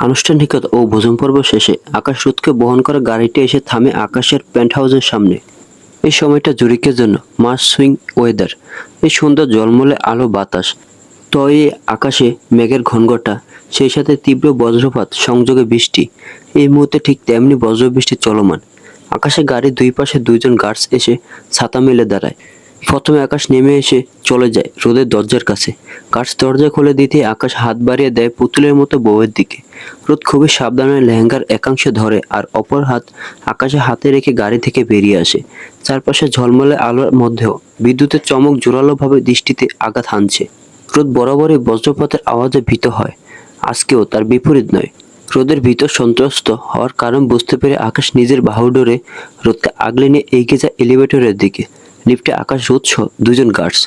আনুষ্ঠানিকতা ও ভোজন পর্ব শেষে আকাশ রোদকে বহন করা গাড়িটি এসে থামে আকাশের পেন্টহাউসের সামনে। এই সময়টা জুরিকের জন্য মাস সুইং ওয়েদার। এই সুন্দর জলমলে আলো বাতাস, তয়ে আকাশে মেঘের ঘনঘটা, সেই সাথে তীব্র বজ্রপাত সংযোগে বৃষ্টি। এই মুহূর্তে ঠিক তেমনি বজ্রবৃষ্টি চলমান। আকাশে গাড়ির দুই পাশে দুইজন গার্ডস এসে ছাতা মেলে দাঁড়ায়। প্রথমে আকাশ নেমে এসে চলে যায় রোদের দরজার কাছে। গার্ডস দরজা খুলে দিতে আকাশ হাত বাড়িয়ে দেয় পুতুলের মতো বউয়ের দিকে। রোদ খুবই সাবধানে লেহেঙ্গার একাংশ ধরে আর অপর হাত আকাশে হাতে রেখে গাড়ি থেকে বেরিয়ে আসে। চারপাশে ঝলমলে আলোর মধ্যেও বিদ্যুতের চমক জোরালোভাবে দৃষ্টিতে আঘাত হানছে। রোদ বরাবরই বজ্রপাতের আওয়াজে ভীত হয়। আজকেও তার বিপরীত নয়। রোদের ভিতর সন্ত্রস্ত হওয়ার কারণ বুঝতে পেরে আকাশ নিজের বাহুডোরে রোদকে আগলে নিয়ে এগিয়ে যায় এলিভেটরের দিকে। লিফটে আকাশ রোদ সহ দুজন গার্ডস।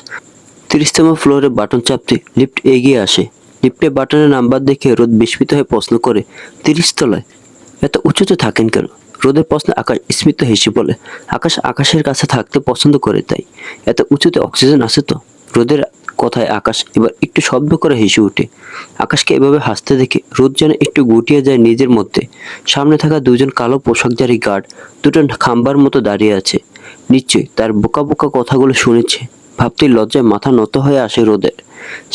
30তম ফ্লোরে বাটন চাপতে লিফট এগিয়ে আসে। লিফটে বাটনের নাম্বার দেখে রোদ বিস্মিত হয়ে প্রশ্ন করে, 30 তলায়? এত উঁচুতে থাকেন কেন? রোদের প্রশ্নে আকাশ স্মিত হেসে বলে, আকাশ আকাশের কাছে থাকতে পছন্দ করে তাই। এত উঁচুতে অক্সিজেন আছে তো। রোদের কথায় আকাশ এবার একটু শব্দ করে হেসে ওঠে। আকাশকে এভাবে হাসতে দেখে রোদ যেন একটু গুটিয়ে যায় নিজের মধ্যে। সামনে থাকা দুজন কালো পোশাকধারী গার্ড দুটো খাম্বার মতো দাঁড়িয়ে আছে। নিশ্চয়ই তার বোকা বোকা কথাগুলো শুনেছে। ভাবতেই লজ্জায় মাথা নত হয়ে আসে রোদের।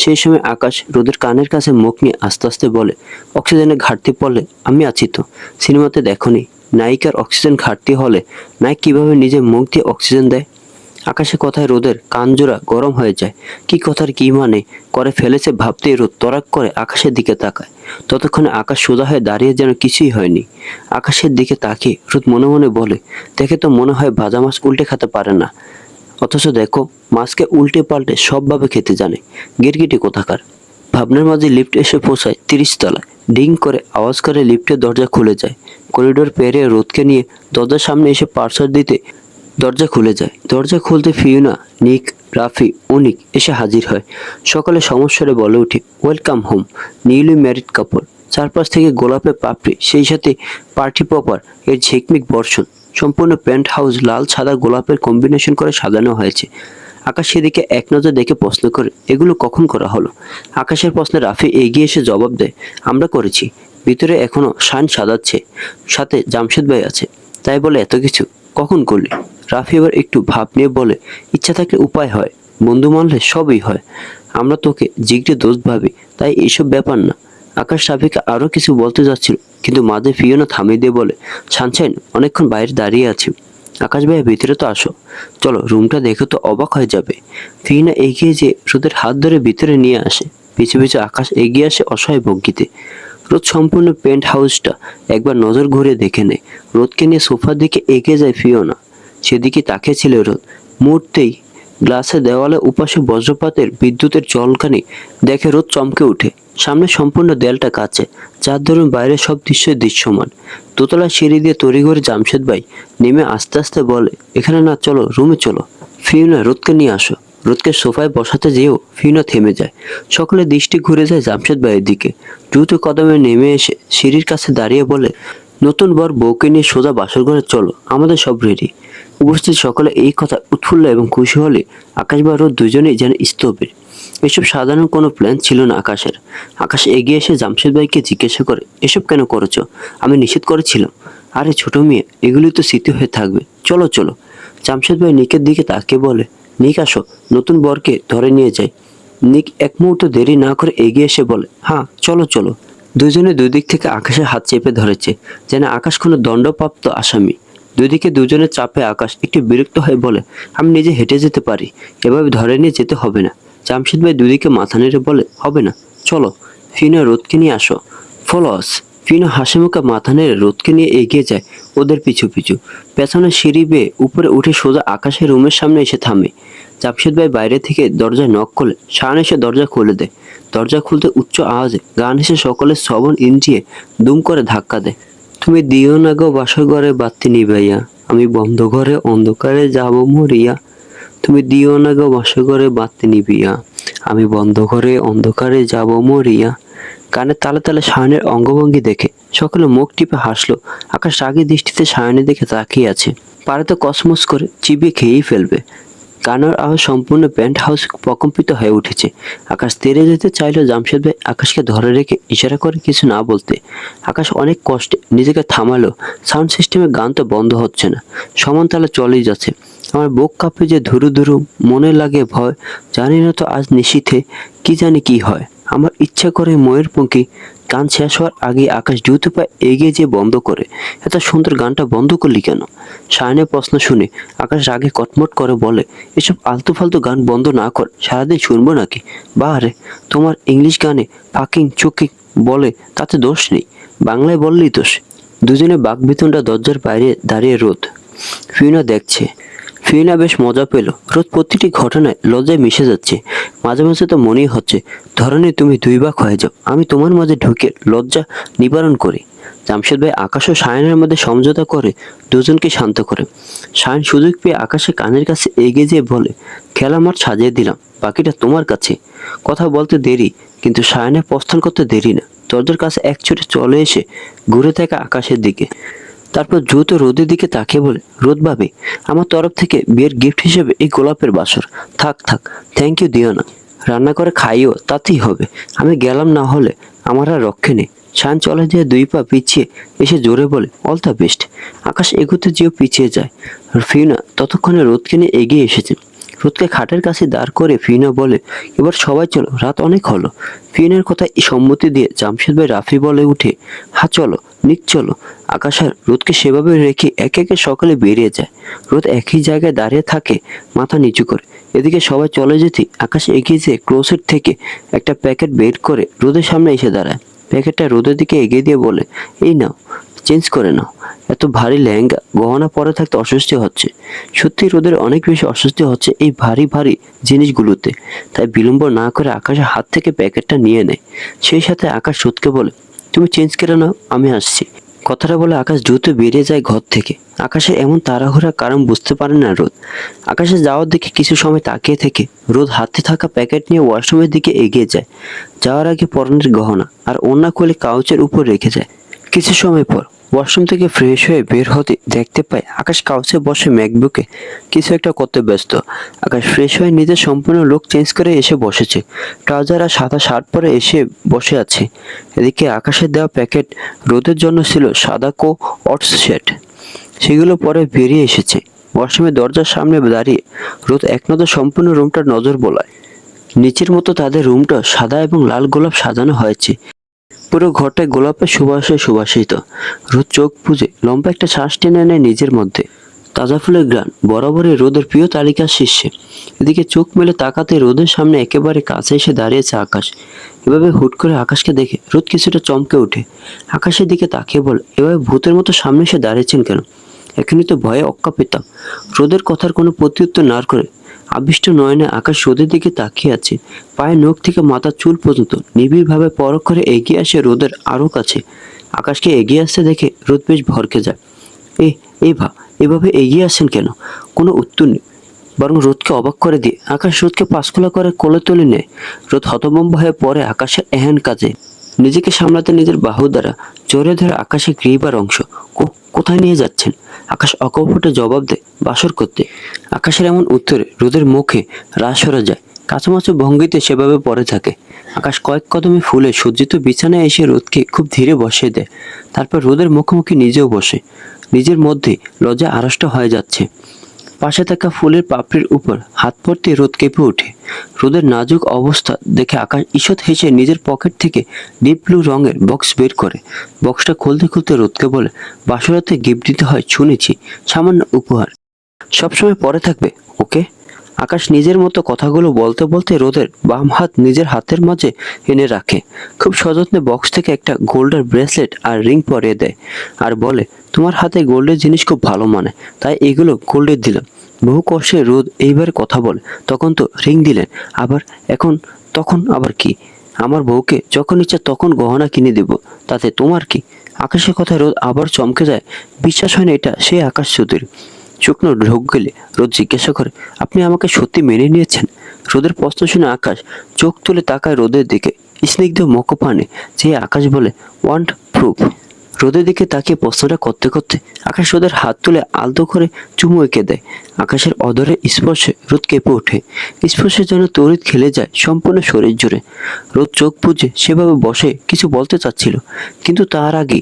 সেই সময় আকাশ রোদের কানের কাছে মুখ নিয়ে আস্তে আস্তে বলে, অক্সিজেনের ঘাটতি পড়লে আমি আছি তো। সিনেমাতে দেখোনি নায়িকার অক্সিজেন ঘাটতি হলে নায়ক কিভাবে নিজের মুখ দিয়ে অক্সিজেন দেয়? আকাশের কথায় রোদের কানজোড়া গরম হয়ে যায়। কি কথার কি মানে করে ফেলেছে ভাবতেই রোদ তরাক করে আকাশের দিকে তাকায়। ততক্ষণে আকাশ সোজা হয়ে দাঁড়িয়ে যেন কিছুই হয়নি। আকাশের দিকে তাকিয়ে রোদ মনে মনে বলে, দেখে তো মনে হয় ভাজা মাছ উল্টে খেতে পারে না, অথচ দেখো মাছকে উল্টে পাল্টে সবভাবে খেতে জানে। গিরগিটি কোথাকার। ভাবনার মাঝে লিফট এসে পৌঁছায় 30 তলায়। ডিং করে আওয়াজ করে লিফটের দরজা খুলে যায়। করিডোর পেরিয়ে রোদকে নিয়ে দরজার সামনে এসে পার্সার দিতে দরজা খুলে যায়। দরজা খুলতে ফিওনা, নিক, রাফি, অনিক এসে হাজির হয়। সকালে সমস্যারে বলে উঠে, welcome home newly married couple. চারপাশ থেকে গোলাপের পাপড়ি, সেই সাথে পার্টি পপার এর ঝিকমিক বর্ষণ। সম্পূর্ণ পেন্ট হাউস লাল সাদা গোলাপের কম্বিনেশন করে সাজানো হয়েছে। আকাশ সেদিকে এক নজর দেখে প্রশ্ন করে, এগুলো কখন করা হলো? আকাশের প্রশ্নে রাফি এগিয়ে এসে জবাব দেয়, আমরা করেছি। ভিতরে এখনো শান সাজাচ্ছে, সাথে জামশেদ ভাই আছে। তাই বলে এত কিছু কখন করলি? রাফি এবার একটু ভাব নিয়ে বলে, ইচ্ছা থাকলে উপায় হয়, বন্ধু মানলে সবই হয়। আমরা তোকে জিগরে দোস্ত ভাবি, তাই এইসব ব্যাপার না। আকাশ রাফিকে আরো কিছু বলতে যাচ্ছিল, কিন্তু মাঝে ফিওনা থামিয়ে দিয়ে বলে, সানশাইন অনেকক্ষণ বাইরে দাঁড়িয়ে আছে। আকাশ ভাইয়া ভিতরে তো আসো, চলো রুমটা দেখে তো অবাক হয়ে যাবে। ফিওনা এগিয়ে যেয়ে রোদের হাত ধরে ভিতরে নিয়ে আসে। পিছু পিছু আকাশ এগিয়ে আসে অসহায় ভঙ্গিতে। রোদ সম্পূর্ণ পেন্ট হাউসটা একবার নজর ঘুরে দেখে নেয়। রোদকে নিয়ে সোফার দিকে এগিয়ে যায় ফিওনা। সেদিকে তাকিয়েছিল রোদ। মুহূর্তেই গ্লাসে দেওয়ালে উপাসে বজ্রপাতের বিদ্যুতের ঝলকানি দেখে রোদ চমকে ওঠে। সামনে সম্পূর্ণ দেয়ালটা কাছে, যার দরুন বাইরে সব দৃশ্যই দৃশ্যমান। দোতলা সিঁড়ি দিয়ে তড়িঘড়ি জামশেদ ভাই নেমে আস্তে আস্তে বলে, এখানে না, চলো রুমে চলো। ফিওনা, রোদকে নিয়ে আসো। রোদকে সোফায় বসাতে যেও ফিওনা থেমে যায়। সকলে দৃষ্টি ঘুরে যায় জামশেদ ভাইয়ের দিকে। দ্রুত কদমে নেমে এসে সিঁড়ির কাছে দাঁড়িয়ে বলে, নতুন বর বউকে নিয়ে সোজা বাসর ঘরে চলো, আমাদের সব রেডি। উপস্থিত সকলে এই কথা উৎফুল্ল এবং খুশি হলে আকাশ বা রোদ দুজনেই যেন স্তব্ধ। এসব সাধারণ কোনো প্ল্যান ছিল না আকাশের। আকাশ এগিয়ে এসে জামশেদ ভাইকে জিজ্ঞাসা করে, এসব কেন করেছো? আমি নিষেধ করেছিলাম। আরে ছোট মেয়ে, এগুলি তো স্মৃতি হয়ে থাকবে, চলো চলো। জামশেদ ভাই নিকের দিকে তাকিয়ে বলে, নিক আসো, নতুন বরকে ধরে নিয়ে যাই। নিক এক মুহূর্ত দেরি না করে এগিয়ে এসে বলে, হ্যাঁ চলো চলো। দুজনে দুই দিক থেকে আকাশের হাত চেপে ধরেছে, যেন আকাশ কোনো দণ্ডপ্রাপ্ত আসামি। দুদিকে দুজনের চাপে আকাশ একটু বিরক্ত হয়ে বলে, আমি নিজে হেঁটে যেতে পারি, এভাবে ধরে নিয়ে যেতে হবে না। জামশেদ ভাই দুদিকে মাথা নেড়ে বলে, হবে না, চলো। ফিনা, রোদকে নিয়ে আসো, ফলো আস। ফিনা হাসি মুখে মাথা নেড়ে রোদকে নিয়ে এগিয়ে যায় ওদের পিছু পিছু। পেছনে সিঁড়ি বেয়ে উপরে উঠে সোজা আকাশের রুমের সামনে এসে থামে। জামশেদ ভাই বাইরে থেকে দরজায় নক করলে শান এসে দরজা খুলে দেয়। দরজা খুলতে উচ্চ আওয়াজে গান এসে সকলের শ্রবণ ইন্দ্রিয়ে দুম করে ধাক্কা দেয়। তুমি দিও না গো বাসর ঘরে বাতি নিভাইয়া, আমি বন্ধ ঘরে অন্ধকারে যাব মরিয়া। তুমি দিও না গো বাসর ঘরে বাতি নিভিয়া, আমি বন্ধ ঘরে অন্ধকারে যাব মরিয়া। কানে তালে তালে সায়নের অঙ্গভঙ্গি দেখে সকলে মুখ টিপে হাসলো। আকাশ রাগী দৃষ্টিতে সায়নের দিকে তাকিয়ে আছে। পারে তো কসমস করে চিবিয়ে খেয়েই ফেলবে। গানের আওয়াজ সম্পূর্ণ পেন্ট হাউস প্রকম্পিত হয়ে উঠেছে। আকাশ তেড়ে যেতে চাইলেও জামশেদ ভাই আকাশকে ধরে রেখে ইশারা করে কিছু না বলতে। আকাশ অনেক কষ্টে নিজেকে থামালো। সাউন্ড সিস্টেমে গান তো বন্ধ হচ্ছে না, সমান তালে চলেই যাচ্ছে। আমার বুক কাঁপে যে ধুরু ধুরু, মনে লাগে ভয়, জানি না তো আজ নিশীথে কি জানি কি হয়। আমার ইচ্ছা করে ময়ূরপঙ্খী গান শেষ হওয়ার আগে আকাশ দ্রুত পায়ে এগিয়ে যেয়ে বন্ধ করে। এত সুন্দর গানটা বন্ধ করলি কেন? সায়নের প্রশ্ন শুনে আকাশ রাগে কটমট করে বলে, এসব আলতু ফালতু গান বন্ধ না কর, সারাদিন শুনবো নাকি? বারে, তোমার ইংলিশ গানে ফাকিং চুকিং বলে তাতে দোষ নেই, বাংলায় বললেই দোষ। দুজনে বাকবিতণ্ডা। দরজার বাইরে দাঁড়িয়ে রোদ ফিওনা দেখছে। ফিওনা বেশ মজা পেল। রোদ প্রতিটি ঘটনায় লজ্জায় মিশে যাচ্ছে। মাঝে মাঝে তো মনেই হচ্ছে ধরনে তুমি দুই ভাগ হয়ে যাও, আমি তোমার মাঝে ঢুকে লজ্জা নিবারণ করি। জামশেদ ভাই আকাশ ও সায়নের মধ্যে সমঝোতা করে দুজনকে শান্ত করে। সায়ন সুযোগ পেয়ে আকাশের কানের কাছে এগিয়ে যেয়ে বলে, খেলা মাঠ সাজিয়ে দিলাম, বাকিটা তোমার কাছে। কথা বলতে দেরি, কিন্তু সায়নের প্রস্থান করতে দেরি না। দরজার কাছে এক ছুটে চলে এসে ঘুরে থাকে আকাশের দিকে। তারপর দ্রুত রোদের দিকে তাকিয়ে বলে, রোদ ভাবি, আমার তরফ থেকে বিয়ের গিফট হিসেবে এই গোলাপের বাসর। থাক থাক, থ্যাংক ইউ দিও না, রান্না করে খাইও, তাতেই হবে। আমি গেলাম, না হলে আমার আর রক্ষে নেই। শান চলে যেয়ে দুই পা পিছিয়ে এসে জোরে বলে, অল দ্য বেস্ট। আকাশ এগোতে যেও পিছিয়ে যায়। আর ফিওনা ততক্ষণে রোদকে নিয়ে এগিয়ে এসেছে। রোদকে খাটের কাছে দাঁড় করে ফিওনা বলে, এবার সবাই চলো, রাত অনেক হলো। ফিওনার কথায় সম্মতি দিয়ে জামশেদ ভাই রাফি বলে উঠে, হ্যাঁ চলো, নিক চলো। আকাশ আর রোদকে সেভাবে রেখে একে একে সকালে বেরিয়ে যায়। রোদ একই জায়গায় দাঁড়িয়ে থাকে, মাথা নিচু করে। এদিকে সবাই চলে যেতে আকাশ এগিয়ে যেয়ে ক্লোসেট থেকে একটা প্যাকেট বের করে রোদের সামনে এসে দাঁড়ায়। প্যাকেটটা রোদের দিকে এগিয়ে দিয়ে বলে, এই নাও, চেঞ্জ করে নাও। এত ভারী লেহেঙ্গা গহনা পরে থাকতে অস্বস্তি হচ্ছে। সত্যি রোদের অনেক বেশি অস্বস্তি হচ্ছে এই ভারী ভারী জিনিসগুলোতে। তাই বিলম্ব না করে আকাশের হাত থেকে প্যাকেটটা নিয়ে নেয়। সেই সাথে আকাশ রোদকে বলে, তুমি চেঞ্জ করে নাও, আমি আসছি। কথাটা বলে আকাশ দ্রুত বেরিয়ে যায় ঘর থেকে। আকাশের এমন তাড়াহুড়া কারণ বুঝতে পারে না রোদ। আকাশে যাওয়ার দিকে কিছু সময় তাকিয়ে থেকে রোদ হাতে থাকা প্যাকেট নিয়ে ওয়াশরুমের দিকে এগিয়ে যায়। যাওয়ার আগে পরনের গহনা আর ওড়না খুলে কাউচের উপর রেখে যায়। কিছু সময় পর ওয়াশরুম থেকে ফ্রেশ হয়ে বের হতে দেখতে পায় আকাশ কাউচে বসে ম্যাকবুকে কিছু একটা করতে ব্যস্ত। আকাশ ফ্রেশ হয়ে নিজের সম্পূর্ণ লুক চেঞ্জ করে এসে বসেছে। ট্রাউজার আর সাদা শার্ট পরে এসে বসে আছে। এদিকে আকাশের দেওয়া প্যাকেট রোদের জন্য ছিল সাদা অটস সেট, সেগুলো পরে বেরিয়ে এসেছে। ওয়াশরুমের দরজার সামনে দাঁড়িয়ে রোদ এক নজর সম্পূর্ণ রুমটার নজর বোলায়। নিচের মতো তাদের রুমটা সাদা এবং লাল গোলাপ সাজানো হয়েছে। পুরো ঘরটায় গোলাপের সুবাসে সুবাসিত। রোদ চোখ বুজে লম্বা একটা শ্বাস টেনে নেয় নিজের মধ্যে। তাজা ফুলের ঘ্রাণ বরাবরই রোদের প্রিয় তালিকার শীর্ষে। এদিকে চোখ মেলে তাকাতে রোদের সামনে একেবারে কাছে এসে দাঁড়িয়েছে আকাশ। এভাবে হুট করে আকাশকে দেখে রোদ কিছুটা চমকে ওঠে। আকাশের দিকে তাকিয়ে বলে, এভাবে ভূতের মতো সামনে এসে দাঁড়িয়েছেন কেন? এখনই তো ভয়ে অক্কা পেতাম। রোদের কথার কোনো প্রত্যুত্তর না করে আবিষ্ট নয়নে আকাশ রোদের দিকে তাকিয়ে আছে। পায়ের নখ থেকে মাথার চুল পর্যন্ত নিবিড়ভাবে পরখ করে এগিয়ে আসে রোদের আরো কাছে। আকাশকে এগিয়ে আসতে দেখে রোদ বেশ ভরকে যায়। এভাবে এগিয়ে আসেন কেন? কোনো উত্তর নেই, বরং রোদকে অবাক করে দিয়ে আকাশ রোদকে পাঁচখোলা করে কোলে তুলে নেয়। রোদ হতভম্ব হয়ে পড়ে আকাশের এহেন কাজে। নিজেকে সামলাতে নিজের বাহু দ্বারা জোরে ধরে আকাশের গ্রীবার অংশ। কোথায় নিয়ে যাচ্ছেন? আকাশ অকপটে জবাব দেয়, বাসর করতে। আকাশের এমন উত্তরে রোদের মুখে রাশ সরে যায়। কাঁচামাচু ভঙ্গিতে সেভাবে পড়ে থাকে। আকাশ কয়েক কদমে ফুলে সজ্জিত বিছানায় এসে রোদকে খুব ধীরে বসিয়ে দেয়। তারপর রোদের মুখোমুখি নিজেও বসে। নিজের মধ্যে লজ্জা আড়ষ্ট হয়ে যাচ্ছে। পাশে থাকা ফুলের পাপড়ির উপর হাত পড়তে রোদ কেঁপে ওঠে। রোদের নাজুক অবস্থা দেখে আকাশ ঈষৎ হেসে নিজের পকেট থেকে ডিপ ব্লু রঙের বক্স বের করে। বক্সটা খুলতে খুলতে রোদকে বলে, বাসরাতে গিফট দিতে হয় শুনেছি, সামান্য উপহার, সবসময় পরে থাকবে, ওকে? আকাশ নিজের মতো কথাগুলো বলতে বলতে রোদের বাম হাত নিজের হাতের মাঝে এনে রাখে। খুব সযত্নে বক্স থেকে একটা গোল্ডের ব্রেসলেট আর রিং পরিয়ে দেয় আর বলে, তোমার হাতে গোল্ডের জিনিস খুব ভালো মানে, তাই এগুলো গোল্ডের দিলাম। বহু কষ্টে রোদ এইবারে কথা বলে, তখন তো রিং দিলেন, তখন আবার কি? আমার বউকে যখন ইচ্ছা তখন গহনা কিনে দেব, তাতে তোমার কি? আকাশের কথায় রোদ আবার চমকে যায়। বিশ্বাস হয় না এটা সে আকাশ চৌধুরী। শুকনো ঢোক গেলে রোদ জিজ্ঞাসা করে, আপনি আমাকে সত্যি মেনে নিয়েছেন? রোদের প্রশ্ন শুনে আকাশ চোখ তুলে তাকায় রোদের দিকে। স্নিগ্ধ মকপানে যে আকাশ বলে, ওয়ান্ট প্রুফ? রোদের দিকে তাকিয়ে প্রশ্নটা করতে করতে আকাশ রোদের হাত তুলে আলতো করে চুমু এঁকে দেয়। আকাশের অধরে স্পর্শে রোদ কেঁপে ওঠে। স্পর্শে যেন তড়িৎ খেলে যায় সম্পূর্ণ শরীর জুড়ে। রোদ চোখ বুজে সেভাবে বসে কিছু বলতে চাচ্ছিল, কিন্তু তার আগে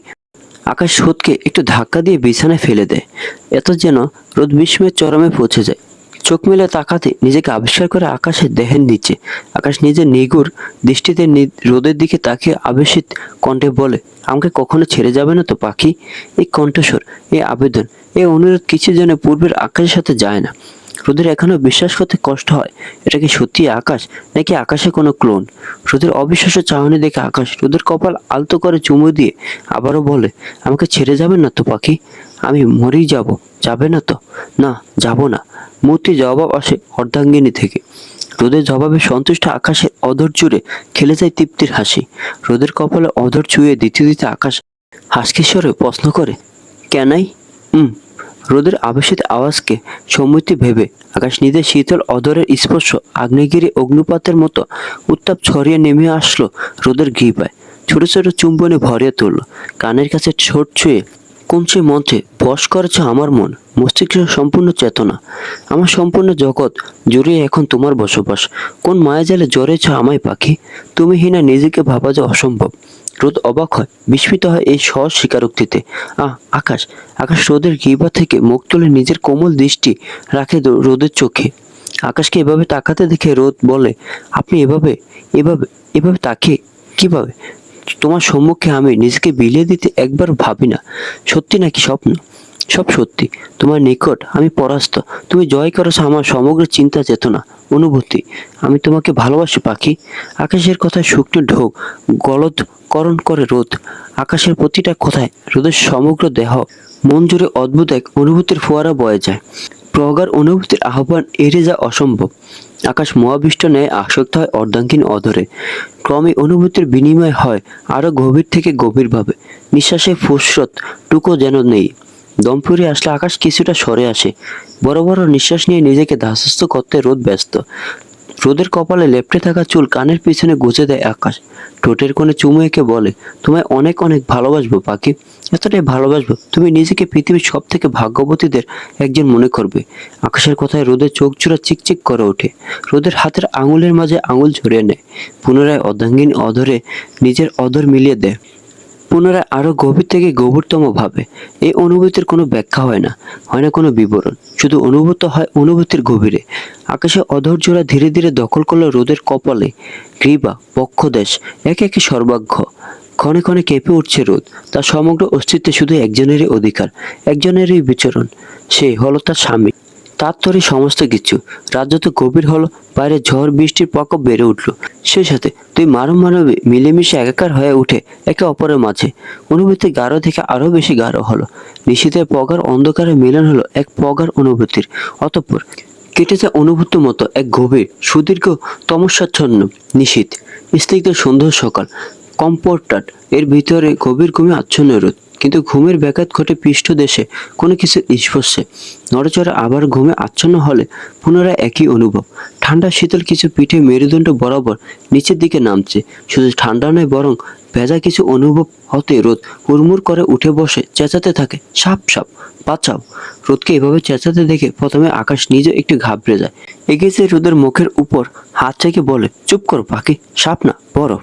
আকাশ রোদকে একটু ধাক্কা দিয়ে বিছানায় ফেলে দেয়। এত যেন রোদ বিস্ময়ের চরমে পৌঁছে যায়। চোখ মেলে তাকাতে নিজেকে আবিষ্কার করে আকাশের দেহের নিচে। আকাশ নিজের নিগুড় দৃষ্টিতে রোদের দিকে তাকিয়ে আবেশিত কণ্ঠে বলে, আমাকে কখনো ছেড়ে যাবে না তো পাখি? এই কণ্ঠস্বর, এই আবেদন, এই অনুরোধ কিছু যেন পূর্বের আকাশের সাথে যায় না। রোদের এখনো বিশ্বাস করতে কষ্ট হয়, এটা কি সত্যি আকাশ নাকি আকাশে কোনো ক্লোন। রোদের অবিশ্বাস্য চাহনি দেখে আকাশ রোদের কপাল আলতো করে চুমু দিয়ে আবারও বলে, আমাকে ছেড়ে যাবেন না তো পাখি? আমি মরেই যাব, যাবে না তো? না, যাব না। মূর্তি জবাব আসে অর্ধাঙ্গিনী থেকে। রোদের জবাবে সন্তুষ্ট আকাশের অধর জুড়ে খেলে যায় তৃপ্তির হাসি। রোদের কপালে অধর ছুঁয়ে দিতে দিতে আকাশ হাসকিস্বরে প্রশ্ন করে, কেনাই? রোদের আবেশিত আওয়াজকে সম্মতি ভেবে আকাশ নিজের শীতল অধরের স্পর্শ আগ্নেয়গিরি অগ্নুপাতের মতো উত্তাপ ছড়িয়ে নেমে আসলো রোদের গ্রীবায়। ছোট ছোট চুম্বনে ভরিয়ে তুলল। কানের কাছে ঠোঁট ছুঁয়ে কোন সে মঞ্চে বশ করেছে আমার মন, মস্তিষ্ক সম্পূর্ণ চেতনা, আমার সম্পূর্ণ জগৎ জুড়ে এখন তোমার বসবাস। কোন মায়াজালে জড়েছ আমায় পাখি? তুমি হিনা নিজেকে ভাবা যে অসম্ভব। রোদ অবাক হয়, বিস্মিত হয় এই সহজ স্বীকারোক্তিতে। আকাশ আকাশ রোদের গ্রীবা থেকে মুখ তুলে নিজের কোমল দৃষ্টি রাখে রোদের চোখে। আকাশকে এভাবে তাকাতে দেখে রোদ বলে, আপনি এভাবে এভাবে এভাবে তাকিয়ে কিভাবে? তোমার সম্মুখে আমি নিজেকে বিলিয়ে দিতে একবার ভাবি না। সত্যি নাকি স্বপ্ন? সব সত্যি। তোমার নিকট আমি পরাস্ত, তুমি জয় করেছো আমার সমগ্র চিন্তা চেতনা অনুভূতি। আমি তোমাকে ভালোবাসি পাখি। আকাশের কথায় শুকনো ঢোক গলদকরণ করে রোদ। আকাশের প্রতিটা কথায় রোদের সমগ্র দেহ মন জুড়ে অদ্ভুত এক অনুভূতির ফোয়ারা বয়ে যায়। প্রগাঢ় অনুভূতির আহ্বান এড়িয়ে যা অসম্ভব। আকাশ মহাবিষ্ট ন্যায় আসক্ত হয় অর্ধাঙ্গিন অধরে। ক্রমে অনুভূতির বিনিময় হয় আরো গভীর থেকে গভীরভাবে। নিঃশ্বাসে ফুসরত টুকু যেন নেই। দম ফুরিয়ে আসলে আকাশ কিছুটা সরে আসে। বড় বড় নিঃশ্বাস নিয়ে নিজেকে ধাতস্থ করতে রোদ ব্যস্ত। রোদের কপালে লেপ্টে থাকা চুল কানের পিছনে গুজে দেয় আকাশ। ঠোঁটের কোণে চুমু এঁকে বলে, তোমায় অনেক অনেক ভালোবাসবো পাখি। এতটাই ভালোবাসবো তুমি নিজেকে পৃথিবীর সব থেকে ভাগ্যবতীদের একজন মনে করবে। আকাশের কথায় রোদের চোখ জোড়া চিকচিক করে ওঠে। রোদের হাতের আঙুলের মাঝে আঙুল ঝরিয়ে নেয়। পুনরায় অর্ধাঙ্গিন অধরে নিজের অধর মিলিয়ে দেয়। পুনরায় আরো গভীর থেকে গভীরতম ভাবে। এই অনুভূতির কোনো ব্যাখ্যা হয় না কোনো বিবরণ, শুধু অনুভূত হয় অনুভূতির গভীরে। আকাশে অধর জোড়া ধীরে ধীরে দখল করলো রোদের কপালে, গ্রীবা, বক্ষদেশ, একে একে সর্বাঙ্গ। ক্ষণে ক্ষণে কেঁপে উঠছে রোদ। তার সমগ্র অস্তিত্বে শুধু একজনেরই অধিকার, একজনেরই বিচরণ। সে হলো তার স্বামী। তার তরে সমস্ত কিছু। রাত যত গভীর হলো, বাইরে ঝড় বৃষ্টির প্রকোপ বেড়ে উঠল। সেই সাথে দুই মানবে মিলেমিশে একাকার হয়ে উঠে একে অপরের মাঝে। অনুভূতি গাঢ় থেকে আরো বেশি গাঢ় হলো। নিশীথের প্রগাঢ় অন্ধকারে মিলন হলো এক প্রগাঢ় অনুভূতির। অতঃপর কেটে যায় অনুভূতির মতো এক গভীর সুদীর্ঘ তমস্যাচ্ছন্ন নিশীথ। স্নিগ্ধ সন্ধ্যা সকাল কম্পোর্টার এর ভিতরে গভীর ঘুমে আচ্ছন্ন রোদ। কিন্তু ঘুমের ব্যাঘাত ঘটে পৃষ্ঠদেশে কোনো কিছুর স্পর্শে। নড়চড়ে আবার ঘুমে আচ্ছন্ন হলে পুনরায় একই অনুভব। ঠান্ডা শীতল কিছু পিঠে মেরুদণ্ড বরাবর নিচের দিকে নামছে। শুধু ঠান্ডা নয়, বরং ভেজা কিছু অনুভব হতে রোদ হুড়মুড় করে উঠে বসে চেঁচাতে থাকে, সাপ সাপ বাঁচাও। রোদকে এভাবে চেঁচাতে দেখে প্রথমে আকাশ নিজে একটু ঘাবড়ে যায়। এগিয়েছে রোদের মুখের উপর হাত রেখে বলে, চুপ করো পাখি, সাপ না বরফ।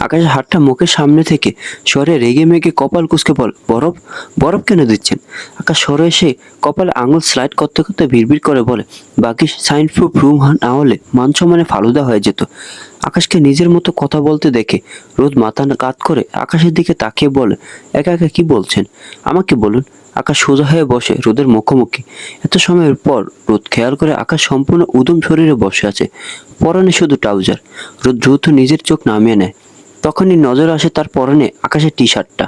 আকাশের হাতটা মুখের সামনে থেকে সরে রেগে মেগে কপাল কুঁচকে বল, বরফ? বরফ কেন দিচ্ছেন? আকাশ সরে এসে কপালে আঙুল স্লাইড করতে করতে বিড়বিড় করে বলে, বাকি সাইন প্রুফ রুম না হলে মান সম্মানে ফালুদা হয়ে যেত। আকাশকে নিজের মতো কথা বলতে দেখে রোদ মাথা কাত করে আকাশের দিকে তাকিয়ে বলে, একা একা কি বলছেন? আমাকে বলুন। আকাশ সোজা হয়ে বসে রোদের মুখোমুখি। এত সময়ের পর রোদ খেয়াল করে আকাশ সম্পূর্ণ উদম শরীরে বসে আছে, পরনে শুধু ট্রাউজার। রোদ দ্রুত নিজের চোখ নামিয়ে নেয়। তখনই নজর আসে তার পরনে আকাশের টি শার্টটা।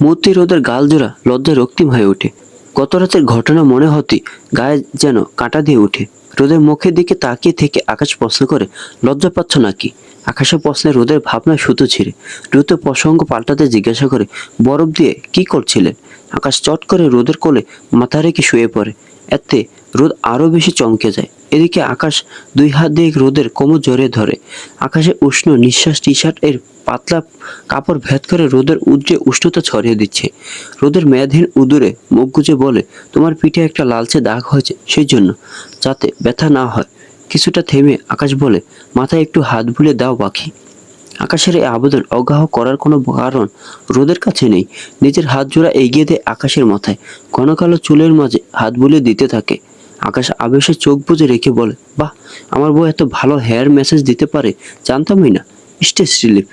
মূর্তি রোদের গাল জোড়া লজ্জায় রক্তিম হয়ে ওঠে। গত রাতের ঘটনা মনে হতে গায়ে যেন কাঁটা দিয়ে ওঠে। রোদের মুখের দিকে তাকিয়ে থেকে আকাশ প্রশ্ন করে, লজ্জা পাচ্ছ নাকি? আকাশের প্রশ্নে রোদের ভাবনা সুতো ছিঁড়ে। দ্রুত প্রসঙ্গ পাল্টাতে জিজ্ঞাসা করে, বরফ দিয়ে কি করছিলেন? আকাশ চট করে রোদের কোলে মাথা রেখে শুয়ে পড়ে। এতে রোদ আরো বেশি চমকে যায়। এদিকে আকাশ দুই হাত দিয়ে রোদের কোমর জড়িয়ে ধরে। আকাশে উষ্ণ নিঃশ্বাস টি শার্ট এর পাতলা কাপড় ভেদ করে রোদের উজ্জ্বল উষ্ণতা ছড়িয়ে দিচ্ছে। রোদের মেয়াদহীন উদরে মুখ গুজে বলে, তোমার পিঠে একটা লালচে দাগ হয়েছে, সেই জন্য, যাতে ব্যথা না হয়। কিছুটা থেমে আকাশ বলে, মাথায় একটু হাত বুলিয়ে দাও পাখি। আকাশের এই আবেদন অগ্রাহ্য করার কোনো কারণ রোদের কাছে নেই। নিজের হাত জোড়া এগিয়ে দেয় আকাশের মাথায়, ঘন কালো চুলের মাঝে হাত বুলিয়ে দিতে থাকে। আকাশ আবেশে চোখ বুজে রেখে বলে, বাহ, আমার বউ এত ভালো হেয়ার মেসেজ দিতে পারে, জানতামই না। Stage relief.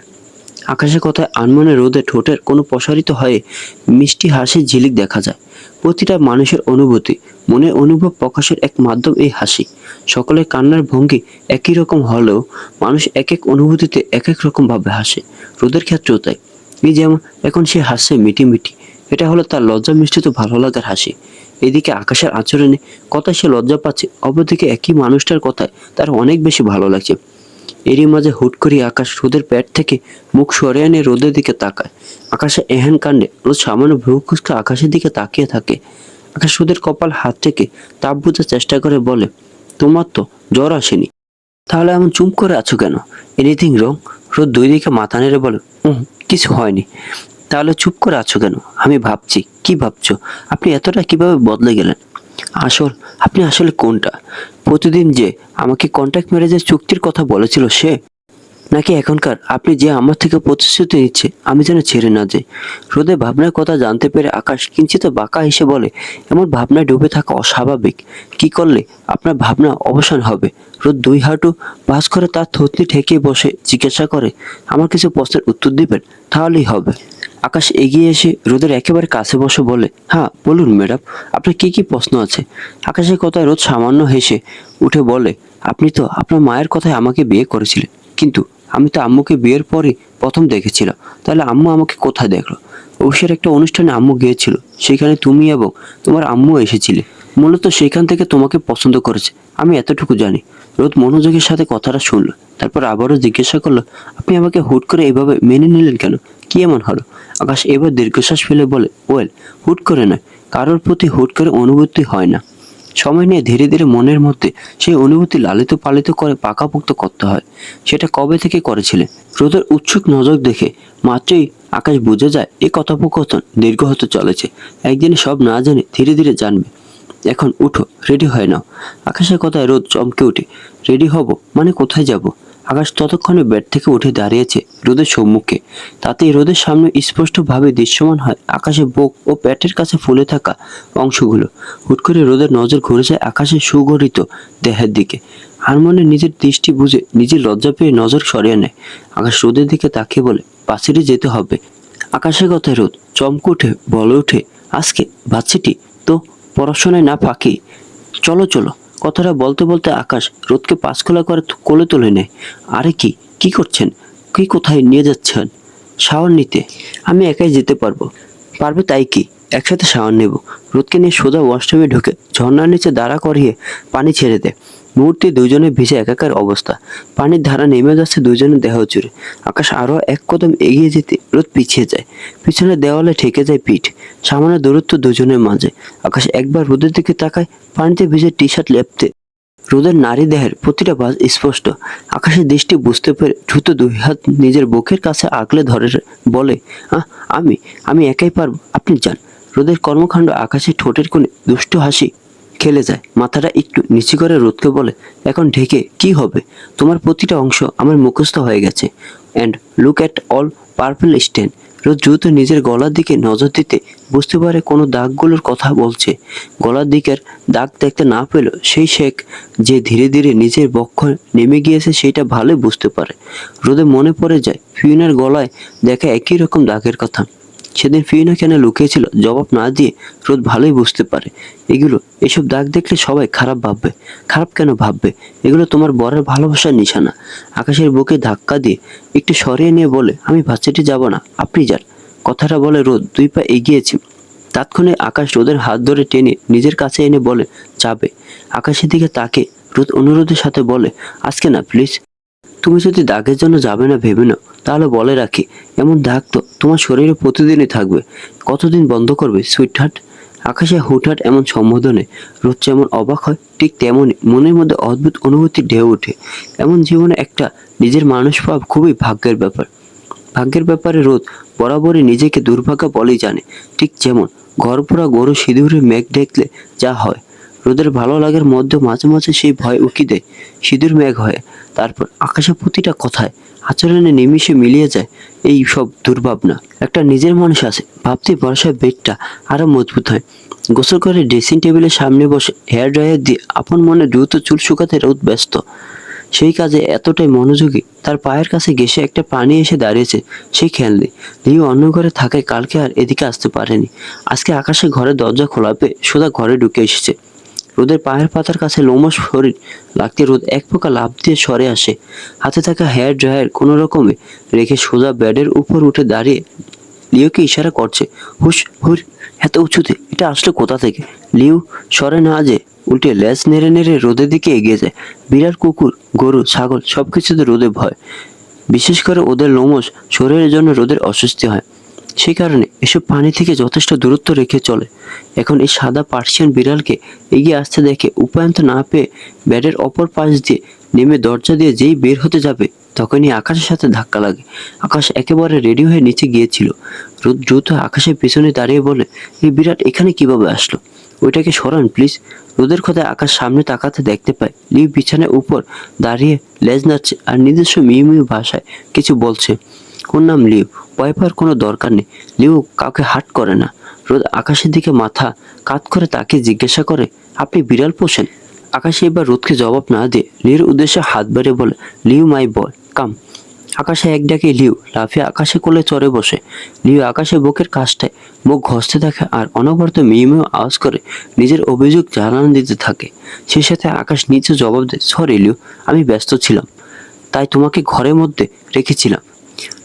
আকাশের কথায় আনমনে রোদে ঠোঁটের কোনো প্রসারিত হয়ে মিষ্টি হাসির ঝিলিক দেখা যায়। প্রতিটা মানুষের অনুভূতি, মনে অনুভব প্রকাশের এক মাধ্যম এই হাসি। সকলের কান্নার ভঙ্গি একই রকম হলেও মানুষ এক এক অনুভূতিতে এক এক রকম ভাবে হাসে। রোদের ক্ষেত্রেও তাই। এই যেমন এখন সে হাসছে মিটি মিটি, এটা হলো তার লজ্জা মিশ্রিত ভালো লাগার হাসি। এদিকে আকাশের আচরণে কথায় সে লজ্জা পাচ্ছে, অপরদিকে একই মানুষটার কথায় তার অনেক বেশি ভালো লাগছে। এরই মাঝে হুট করে আকাশ রোদের পেট থেকে মুখ সরিয়ে এনে রোদের দিকে তাকায়। আকাশে এহেন কাণ্ডে রোদ সামান্য ভ্রু কুঁচকে আকাশের দিকে তাকিয়ে থাকে। আকাশ রোদের কপাল হাত থেকে তাপ বোঝার চেষ্টা করে বলে, তোমার তো জ্বর আসেনি, তাহলে এমন চুপ করে আছো কেন? Anything wrong? রোদ দুই দিকে মাথা নেড়ে বলে, কিছু হয়নি। তাহলে চুপ করে আছো কেন? আমি ভাবছি। কি ভাবছো? আপনি এতটা কিভাবে বদলে গেলেন? আপনি আসলে কোনটা? প্রতিদিন যে আমাকে কন্ট্যাক্ট ম্যারেজের চুক্তির কথা বলেছিল সে, নাকি এখনকার আপনি যে আমার থেকে প্রতিশ্রুতি নিচ্ছে আমি যেন ছেড়ে না যাই? রোদে ভাবনার কথা জানতে পেরে আকাশ কিঞ্চিত বাঁকা হেসে বলে, এমন ভাবনায় ডুবে থাকা অস্বাভাবিক। কি করলে আপনার ভাবনা অবসান হবে? রোদ দুই হাঁটু ভাঁজ করে তার থুতনি ঠেকিয়ে বসে জিজ্ঞাসা করে, আমার কিছু প্রশ্নের উত্তর দিবেন, তাহলেই হবে। আকাশ এগিয়ে এসে রোদের একেবারে কাছে বসে বলে, হ্যাঁ বলুন ম্যাডাম, আপনার কি কি প্রশ্ন আছে? আকাশের কথায় রোদ সামান্য হেসে উঠে বলে, আপনি তো আপনার মায়ের কথায় আমাকে বিয়ে করেছিলেন, কিন্তু আমি তো আম্মুকে বিয়ের পরে প্রথম দেখেছিলাম। তাহলে আম্মু আমাকে কোথায় দেখলো? অফিসের একটা অনুষ্ঠানে আম্মু গিয়েছিল, সেখানে তুমি এবং তোমার আম্মু এসেছিলে। মূলত সেখান থেকে তোমাকে পছন্দ করেছে, আমি এতটুকু জানি। রোদ মনোযোগের সাথে কথাটা শুনলো, তারপর আবারও জিজ্ঞাসা করলো, আপনি আমাকে হুট করে এভাবে মেনে নিলেন কেন? কি এমন হলো? আকাশ এবার দীর্ঘশ্বাস ফেলে বলে, ওয়েল, হুট করে নয়, কারোর প্রতি হুট করে অনুভূতি হয় না। সময় নিয়ে ধীরে ধীরে মনের মধ্যে সেই অনুভূতি লালিত পালিত করে পাকাপোক্ত করতে হয়। সেটা কবে থেকে করেছিলে? রোদের উৎসুক নজর দেখে মাত্রই আকাশ বুঝে যায় এই কথোপকথন দীর্ঘ হতে চলেছে। একদিনে সব না জেনে ধীরে ধীরে জানবে। এখন উঠো, রেডি হয়ে নাও। আকাশের কথায় রোদ চমকে উঠে, রেডি হব মানে কোথায় যাব? আকাশ ততক্ষণে বেড থেকে উঠে দাঁড়িয়েছে রোদের সম্মুখে। তাতেই রোদের সামনে স্পষ্টভাবে দৃশ্যমান হয় আকাশের বুক ও পেটের কাছে ফুলে থাকা অংশগুলো। হুট করে রোদের নজর ঘুরে যায় আকাশের সুগঠিত দেহের দিকে। হারমোনে নিজের দৃষ্টি বুঝে নিজের লজ্জা পেয়ে নজর সরিয়ে নেয়। আকাশ রোদের দিকে তাকিয়ে বলে, বাসিরে যেতে হবে। আকাশের কথায় রোদ চমকে উঠে বলে ওঠে, আজকে ভার্সিটি তো, পড়াশোনায় না ফাঁকি? চলো চলো। কথাটা বলতে বলতে আকাশ রোদকে পাঁচখোলা করে কোলে তুলে নেয়। আরে কি কি করছেন? কি কোথায় নিয়ে যাচ্ছেন? শাওয়ার নিতে। আমি একাই যেতে পারবো। পারবে তাই কি, একসাথে শাওয়ার নেব। রোদকে নিয়ে সোজা ওয়াশরুমে ঢুকে ঝর্ণার নিচে দাঁড়া করিয়ে পানি ছেড়ে দেয়। মুহূর্তে দুজনে ভিজে একাকার অবস্থা। পানির ধারা নেমে যাচ্ছে দুজনের দেহ জুড়ে। আকাশ আরো এক কদম এগিয়ে যেতে রোদ পিছিয়ে যায়। পিছনে দেওয়ালে ঠেকে যায় পিঠ। সামান্য দূরত্ব দুজনের মাঝে। আকাশ একবার রোদের দিকে তাকায়, পানিতে ভিজে টি শার্ট লেপতে রোদের নারী দেহের প্রতিটা ভাঁজ স্পষ্ট। আকাশের দৃষ্টি বুঝতে পেরে দ্রুত দুই হাত নিজের বুকের কাছে আগলে ধরে বলে, আমি আমি একাই পারবো, আপনি যান। রোদের কর্মকাণ্ড আকাশের ঠোঁটের কোণে দুষ্ট হাসি খেলে যায়। মাথাটা একটু নিচু করে রোদকে বলে, এখন ঢেকে কি হবে? তোমার প্রতিটা অংশ আমার মুখস্থ হয়ে গেছে। And look at all purple stain. রোদ দ্রুত নিজের গলার দিকে নজর দিতে বুঝতে পারে কোনো দাগগুলোর কথা বলছে। গলার দিকের দাগ দেখতে না পেল সেই শেখ যে ধীরে ধীরে নিজের বক্ষ নেমে গিয়েছে সেটা ভালোই বুঝতে পারে। রোদে মনে পড়ে যায় ফিউনার গলায় দেখা একই রকম দাগের কথা। সেদিন ফিউনা কেন লুকিয়েছিল জবাব না দিয়ে রোদ ভালোই বুঝতে পারে এসব দাগ দেখলে সবাই খারাপ ভাববে। খারাপ কেন ভাববে? এগুলো তোমার বরের ভালোবাসার নিশানা। আকাশের বুকে ধাক্কা দিয়ে একটু সরিয়ে নিয়ে বলে, আমি ভার্সিটি যাব না, আপনি যান। কথাটা বলে রোদ দুই পা এগিয়েছে। তৎক্ষণে আকাশ রোদের হাত ধরে টেনে নিজের কাছে এনে বলে, যাবে। আকাশের দিকে তাকে রোদ অনুরোধের সাথে বলে, আজকে না প্লিজ। তুমি যদি দাগের জন্য যাবে না ভেবে নাও, তাহলে বলে রাখি, এমন দাগ তো তোমার শরীরে প্রতিদিনই থাকবে। কতদিন বন্ধ করবে সুইট হার্ট? আকাশে হুটহাট এমন সম্বোধনে রোদ যেমন অবাক হয়, ঠিক তেমনই মনের মধ্যে অদ্ভুত অনুভূতির ঢেউ ওঠে। এমন জীবনে একটা নিজের মানুষ পাওয়া খুবই ভাগ্যের ব্যাপার। ভাগ্যের ব্যাপারে রোদ বরাবরই নিজেকে দুর্ভাগা বলেই জানে, ঠিক যেমন ঘরপোড়া গরু সিঁদুরে মেঘ দেখলে যা হয়, রোদের ভালো লাগার মধ্যে মাঝে মাঝে সেই ভয় উকি দেয় সিঁদুর মেঘ হয়ে। তারপর আকাশের প্রতিটা কথায় আচরণে নিমিষে মিলিয়ে যায় এই সব দুর্ভাবনা। একটা নিজের মানুষ আছে ভাবতে বর্ষার বেগটা আরো মজবুত হয়। গোসল করে ড্রেসিং টেবিলের সামনে বসে হেয়ার ড্রায়ার দিয়ে আপন মনে দ্রুত চুল শুকাতে রোদ ব্যস্ত। সেই কাজে এতটাই মনোযোগী, তার পায়ের কাছে ঘেঁষে একটা পানি এসে দাঁড়িয়েছে সেই খেয়াল নেই। লিও অন্য ঘরে থাকায় কালকে আর এদিকে আসতে পারেনি। আজকে আকাশে ঘরের দরজা খোলা পেয়ে সোজা ঘরে ঢুকে এসেছে। রোদের পায়ের পাতার কাছে লোমশ শরীর লাগতে রোদ এক প্রকার লাফ দিয়ে সরে আসে। হাতে থাকা হেয়ার ড্রায়ার কোনো রকমে রেখে সোজা বেডের উপর উঠে দাঁড়িয়ে লিওকে ইশারা করছে, হুশ হুর। এত উঁচুতে এটা আসলে কোথা থেকে? লিও সরে না যে উল্টে লেজ নেড়ে নেড়ে রোদের দিকে এগিয়ে যায়। বিড়াল, কুকুর, গরু, ছাগল সবকিছুতে রোদে ভয়। বিশেষ করে ওদের লোমশ শরীরের জন্য রোদের অস্বস্তি হয়। সেই কারণে এসব পানি থেকে যথেষ্ট দূরত্ব রেখে চলে। এখন এই সাদা পার্সিয়ান বিড়ালকে এগিয়ে আসতে দেখে উপায়ন্ত না পেয়ে বেডের অপর পাশ দিয়ে নেমে দরজা দিয়ে যেই বের হতে যাবে তখনই আকাশের সাথে ধাক্কা লাগে। আকাশ একেবারে রেডি হয়ে নিচে গিয়েছিল। রোদ দ্রুত আকাশের পিছনে দাঁড়িয়ে বলে, এই বিড়াল এখানে কিভাবে আসলো? ওইটাকে সরান প্লিজ। রোদের কথায় আকাশ সামনে তাকাতে দেখতে পায় লিউ বিছানার উপর দাঁড়িয়ে লেজ নাড়ছে আর নিজস্ব মিউ মিউ ভাষায় কিছু বলছে। ওর নাম লিউ, ভয় পাওয়ার কোনো দরকার নেই। লিউ কাউকে হার্ট করে না। রোদ আকাশের দিকে মাথা কাত করে তাকে জিজ্ঞাসা করে, আপনি বিড়াল পোষেন? আকাশে এবার রোদকে জবাব না দিয়ে লিউর উদ্দেশ্যে হাত বাড়িয়ে বলে, লিউ মাই বয় কাম। আকাশে এক ডাকে লিউ লাফিয়ে আকাশে কোলে চড়ে বসে। লিউ আকাশের বুকের কাছটায় মুখ ঘষতে থাকে আর অনবরত মিউ মিউ আওয়াজ করে নিজের অভিযোগ জানান দিতে থাকে। সেই সাথে আকাশ নিচে জবাব দেয়, সরি লিউ, আমি ব্যস্ত ছিলাম, তাই তোমাকে ঘরের মধ্যে রেখেছিলাম।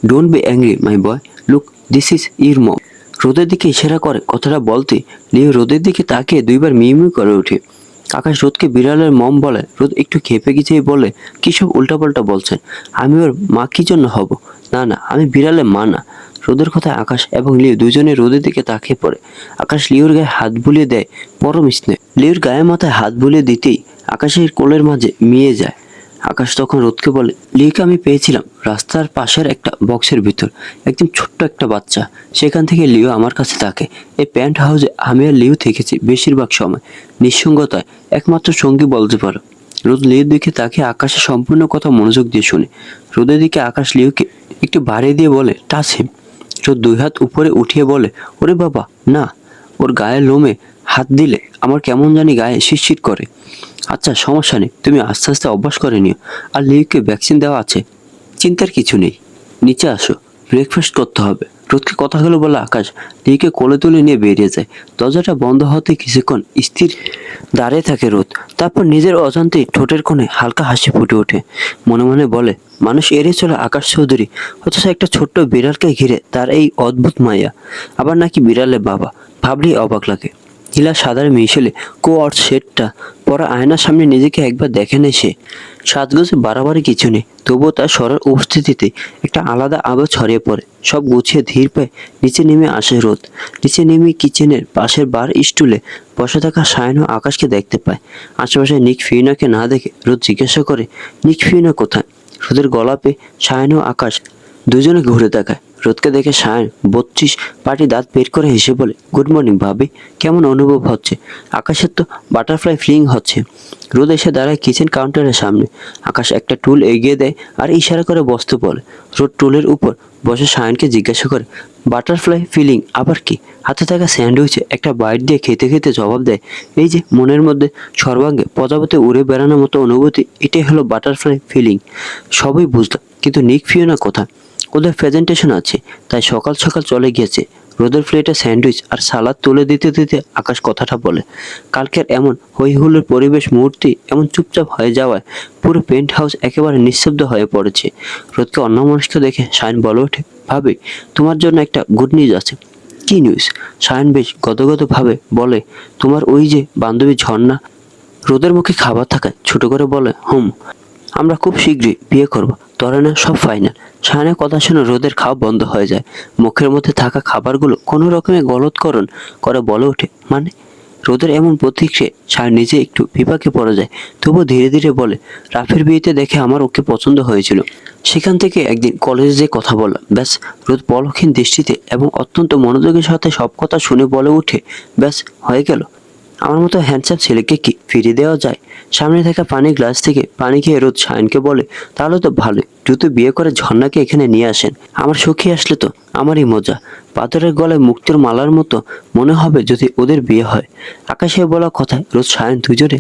Don't be angry my boy, look this is your mom. রোদের দিকে ইশারা করে কথাটা বলতে লিও রোদের দিকে তাকিয়ে দুইবার মিউ মিউ করে ওঠে। আকাশ রোদকে বিড়ালের মম বলে। রোদ একটু খেপে গিয়েই বলে, কি সব উল্টাপাল্টা বলছেন? আমি ওর মা কি জন্য হব? না না, আমি বিড়ালের মা না। রোদের কথায় আকাশ এবং লিও দুজনে রোদের দিকে তাকিয়ে পড়ে। আকাশ লিওর গায়ে হাত বুলিয়ে দেয় পরম স্নেহ। লিওর গায়ে মাথায় হাত বুলিয়ে দিতেই আকাশের কোলের মাঝে মিয়ে যায়। আকাশ তখন রোদকে বলে, লিওকে আমি পেয়েছিলাম রাস্তার পাশের একটা বক্সের ভিতর, একদম ছোট্ট একটা বাচ্চা। সেখান থেকে লিও আমার কাছে থাকে। এই প্যান্ট হাউসে আমি আর লিও থেকেছি বেশিরভাগ সময়। নিঃসঙ্গতায় একমাত্র সঙ্গী বলতে পারো। রোদ লিওর দিকে তাকে আকাশের সম্পূর্ণ কথা মনোযোগ দিয়ে শুনে। রোদের দিকে আকাশ লিওকে একটু বাড়িয়ে দিয়ে বলে, টাচ হিম। রোদ দুই হাত উপরে উঠিয়ে বলে, ওরে বাবা না, ওর গায়ের লোমে হাত দিলে আমার কেমন জানি গায়ে শিরশির করে। আচ্ছা সমস্যা নেই, তুমি আস্তে আস্তে অভ্যাস করে নিও। আর লিউকে ভ্যাকসিন দেওয়া আছে, চিন্তার কিছু নেই। নিচে আসো, ব্রেকফাস্ট করতে হবে। রোদকে কথাগুলো বলে আকাশ লিউকে কোলে তুলে নিয়ে বেরিয়ে যায়। দরজাটা বন্ধ হতে কিছুক্ষণ স্থির দাঁড়িয়ে থাকে রোদ। তারপর নিজের অজান্তেই ঠোঁটের কোণে হালকা হাসি ফুটে ওঠে। মনে মনে বলে, মানুষ এড়িয়ে চলে আকাশ চৌধুরী, অথচ একটা ছোট্ট বিড়ালকে ঘিরে তার এই অদ্ভুত মায়া। আবার নাকি বিড়ালের বাবা, ভাবলেই অবাক লাগে। নীলা সাদার মিশেলে কোয়ার্ট সেটটা পরা আয়নার সামনে নিজেকে একবার দেখে নেয় সে। সাজগোজে বাড়াবাড়ি কিছু নেই, তবুও তার সরার উপস্থিতিতে একটা আলাদা আবেগ ছড়িয়ে পড়ে। সব গুছিয়ে ধীর পায়ে নিচে নেমে আসে রোদ। নিচে নেমে কিচেনের পাশের বার স্টুলে বসে থাকা সায়ন ও আকাশকে দেখতে পায়। আশেপাশে নিক ফিউনাকে না দেখে রোদ জিজ্ঞাসা করে, নিক ফিউনা কোথায়? রোদের গলা পেয়ে সায়ন ও আকাশ দুজনে ঘুরে তাকায়। রোদকে দেখে সায়ন 32 পাটি দাঁত বের করে হেসে বলে, গুড মর্নিং ভাবি, কেমন অনুভব হচ্ছে? আকাশের তো বাটারফ্লাই ফিলিং হচ্ছে। রোদ এসে দাঁড়ায় কিচেন কাউন্টারের সামনে। আকাশ একটা টুল এগিয়ে দেয় আর ইশারা করে বসতে বলে। রোদ টুলের উপর বসে সায়নকে জিজ্ঞাসা করে, বাটারফ্লাই ফিলিং আবার কি? হাতে থাকা স্যান্ডউইচে একটা বাইট দিয়ে খেতে খেতে জবাব দেয়, এই যে মনের মধ্যে সর্বাঙ্গে প্রজাপতি উড়ে বেড়ানোর মতো অনুভূতি, এটাই হলো বাটারফ্লাই ফিলিং। সবই বুঝলাম, কিন্তু নিক ফিওনা কোথায়? ওদের প্রেজেন্টেশন আছে, তাই সকাল সকাল চলে গিয়েছে। রোদের প্লেটে স্যান্ডউইচ আর সালাদ তুলে দিতে দিতে আকাশ কথাটা বলে। কালকের এমন হইহুল্লোর পরিবেশ মুহূর্তে এমন চুপচাপ হয়ে যাওয়ায় পুরো পেন্ট হাউস একেবারে নিঃশব্দ হয়ে পড়েছে। রোদকে অন্যমনস্ক দেখে সায়ন বলে ওঠে, ভাবি তোমার জন্য একটা গুড নিউজ আছে। কি নিউজ? সায়ন বেশ গদগদ ভাবে বলে, তোমার ওই যে বান্ধবী ঝর্ণা। রোদের মুখে খাবার থাকায় ছোট করে বলে, হুম। আমরা খুব শীঘ্রই বিয়ে করব, তোরা না সব ফাইনাল। শায়নের কথা শুনে রোদের খাওয়া বন্ধ হয়ে যায়। মুখের মধ্যে থাকা খাবারগুলো কোনো রকমে গলৎকরণ করে বলে ওঠে, মানে? রোদের এমন প্রতিক্রিয়ায় শায়ন নিজে একটু বিপাকে পড়ে যায়, তবুও ধীরে ধীরে বলে, রাফির বিয়েতে দেখে আমার ওকে পছন্দ হয়েছিল। সেখান থেকে একদিন কলেজে যে কথা বললাম, ব্যাস। রোদ পলকহীন দৃষ্টিতে এবং অত্যন্ত মনোযোগের সাথে সব কথা শুনে বলে উঠে, ব্যাস, হয়ে গেল। আমার মতো হ্যান্ডসাম ছেলেকে কি ফিরিয়ে দেওয়া যায়? সামনে থাকা পানির গ্লাস থেকে পানি খেয়ে রোদ শায়নকে বলে, তাহলে তো ভালোই, দ্রুত বিয়ে করে ঝর্ণাকে এখানে নিয়ে আসেন। আমার সখী আসলে তো আমারই মজা। পাথরের গলায় মুক্তোর মালার মতো মনে হবে যদি ওদের বিয়ে হয়। আকাশে বলা কথায় রোদ শায়ন দুজনে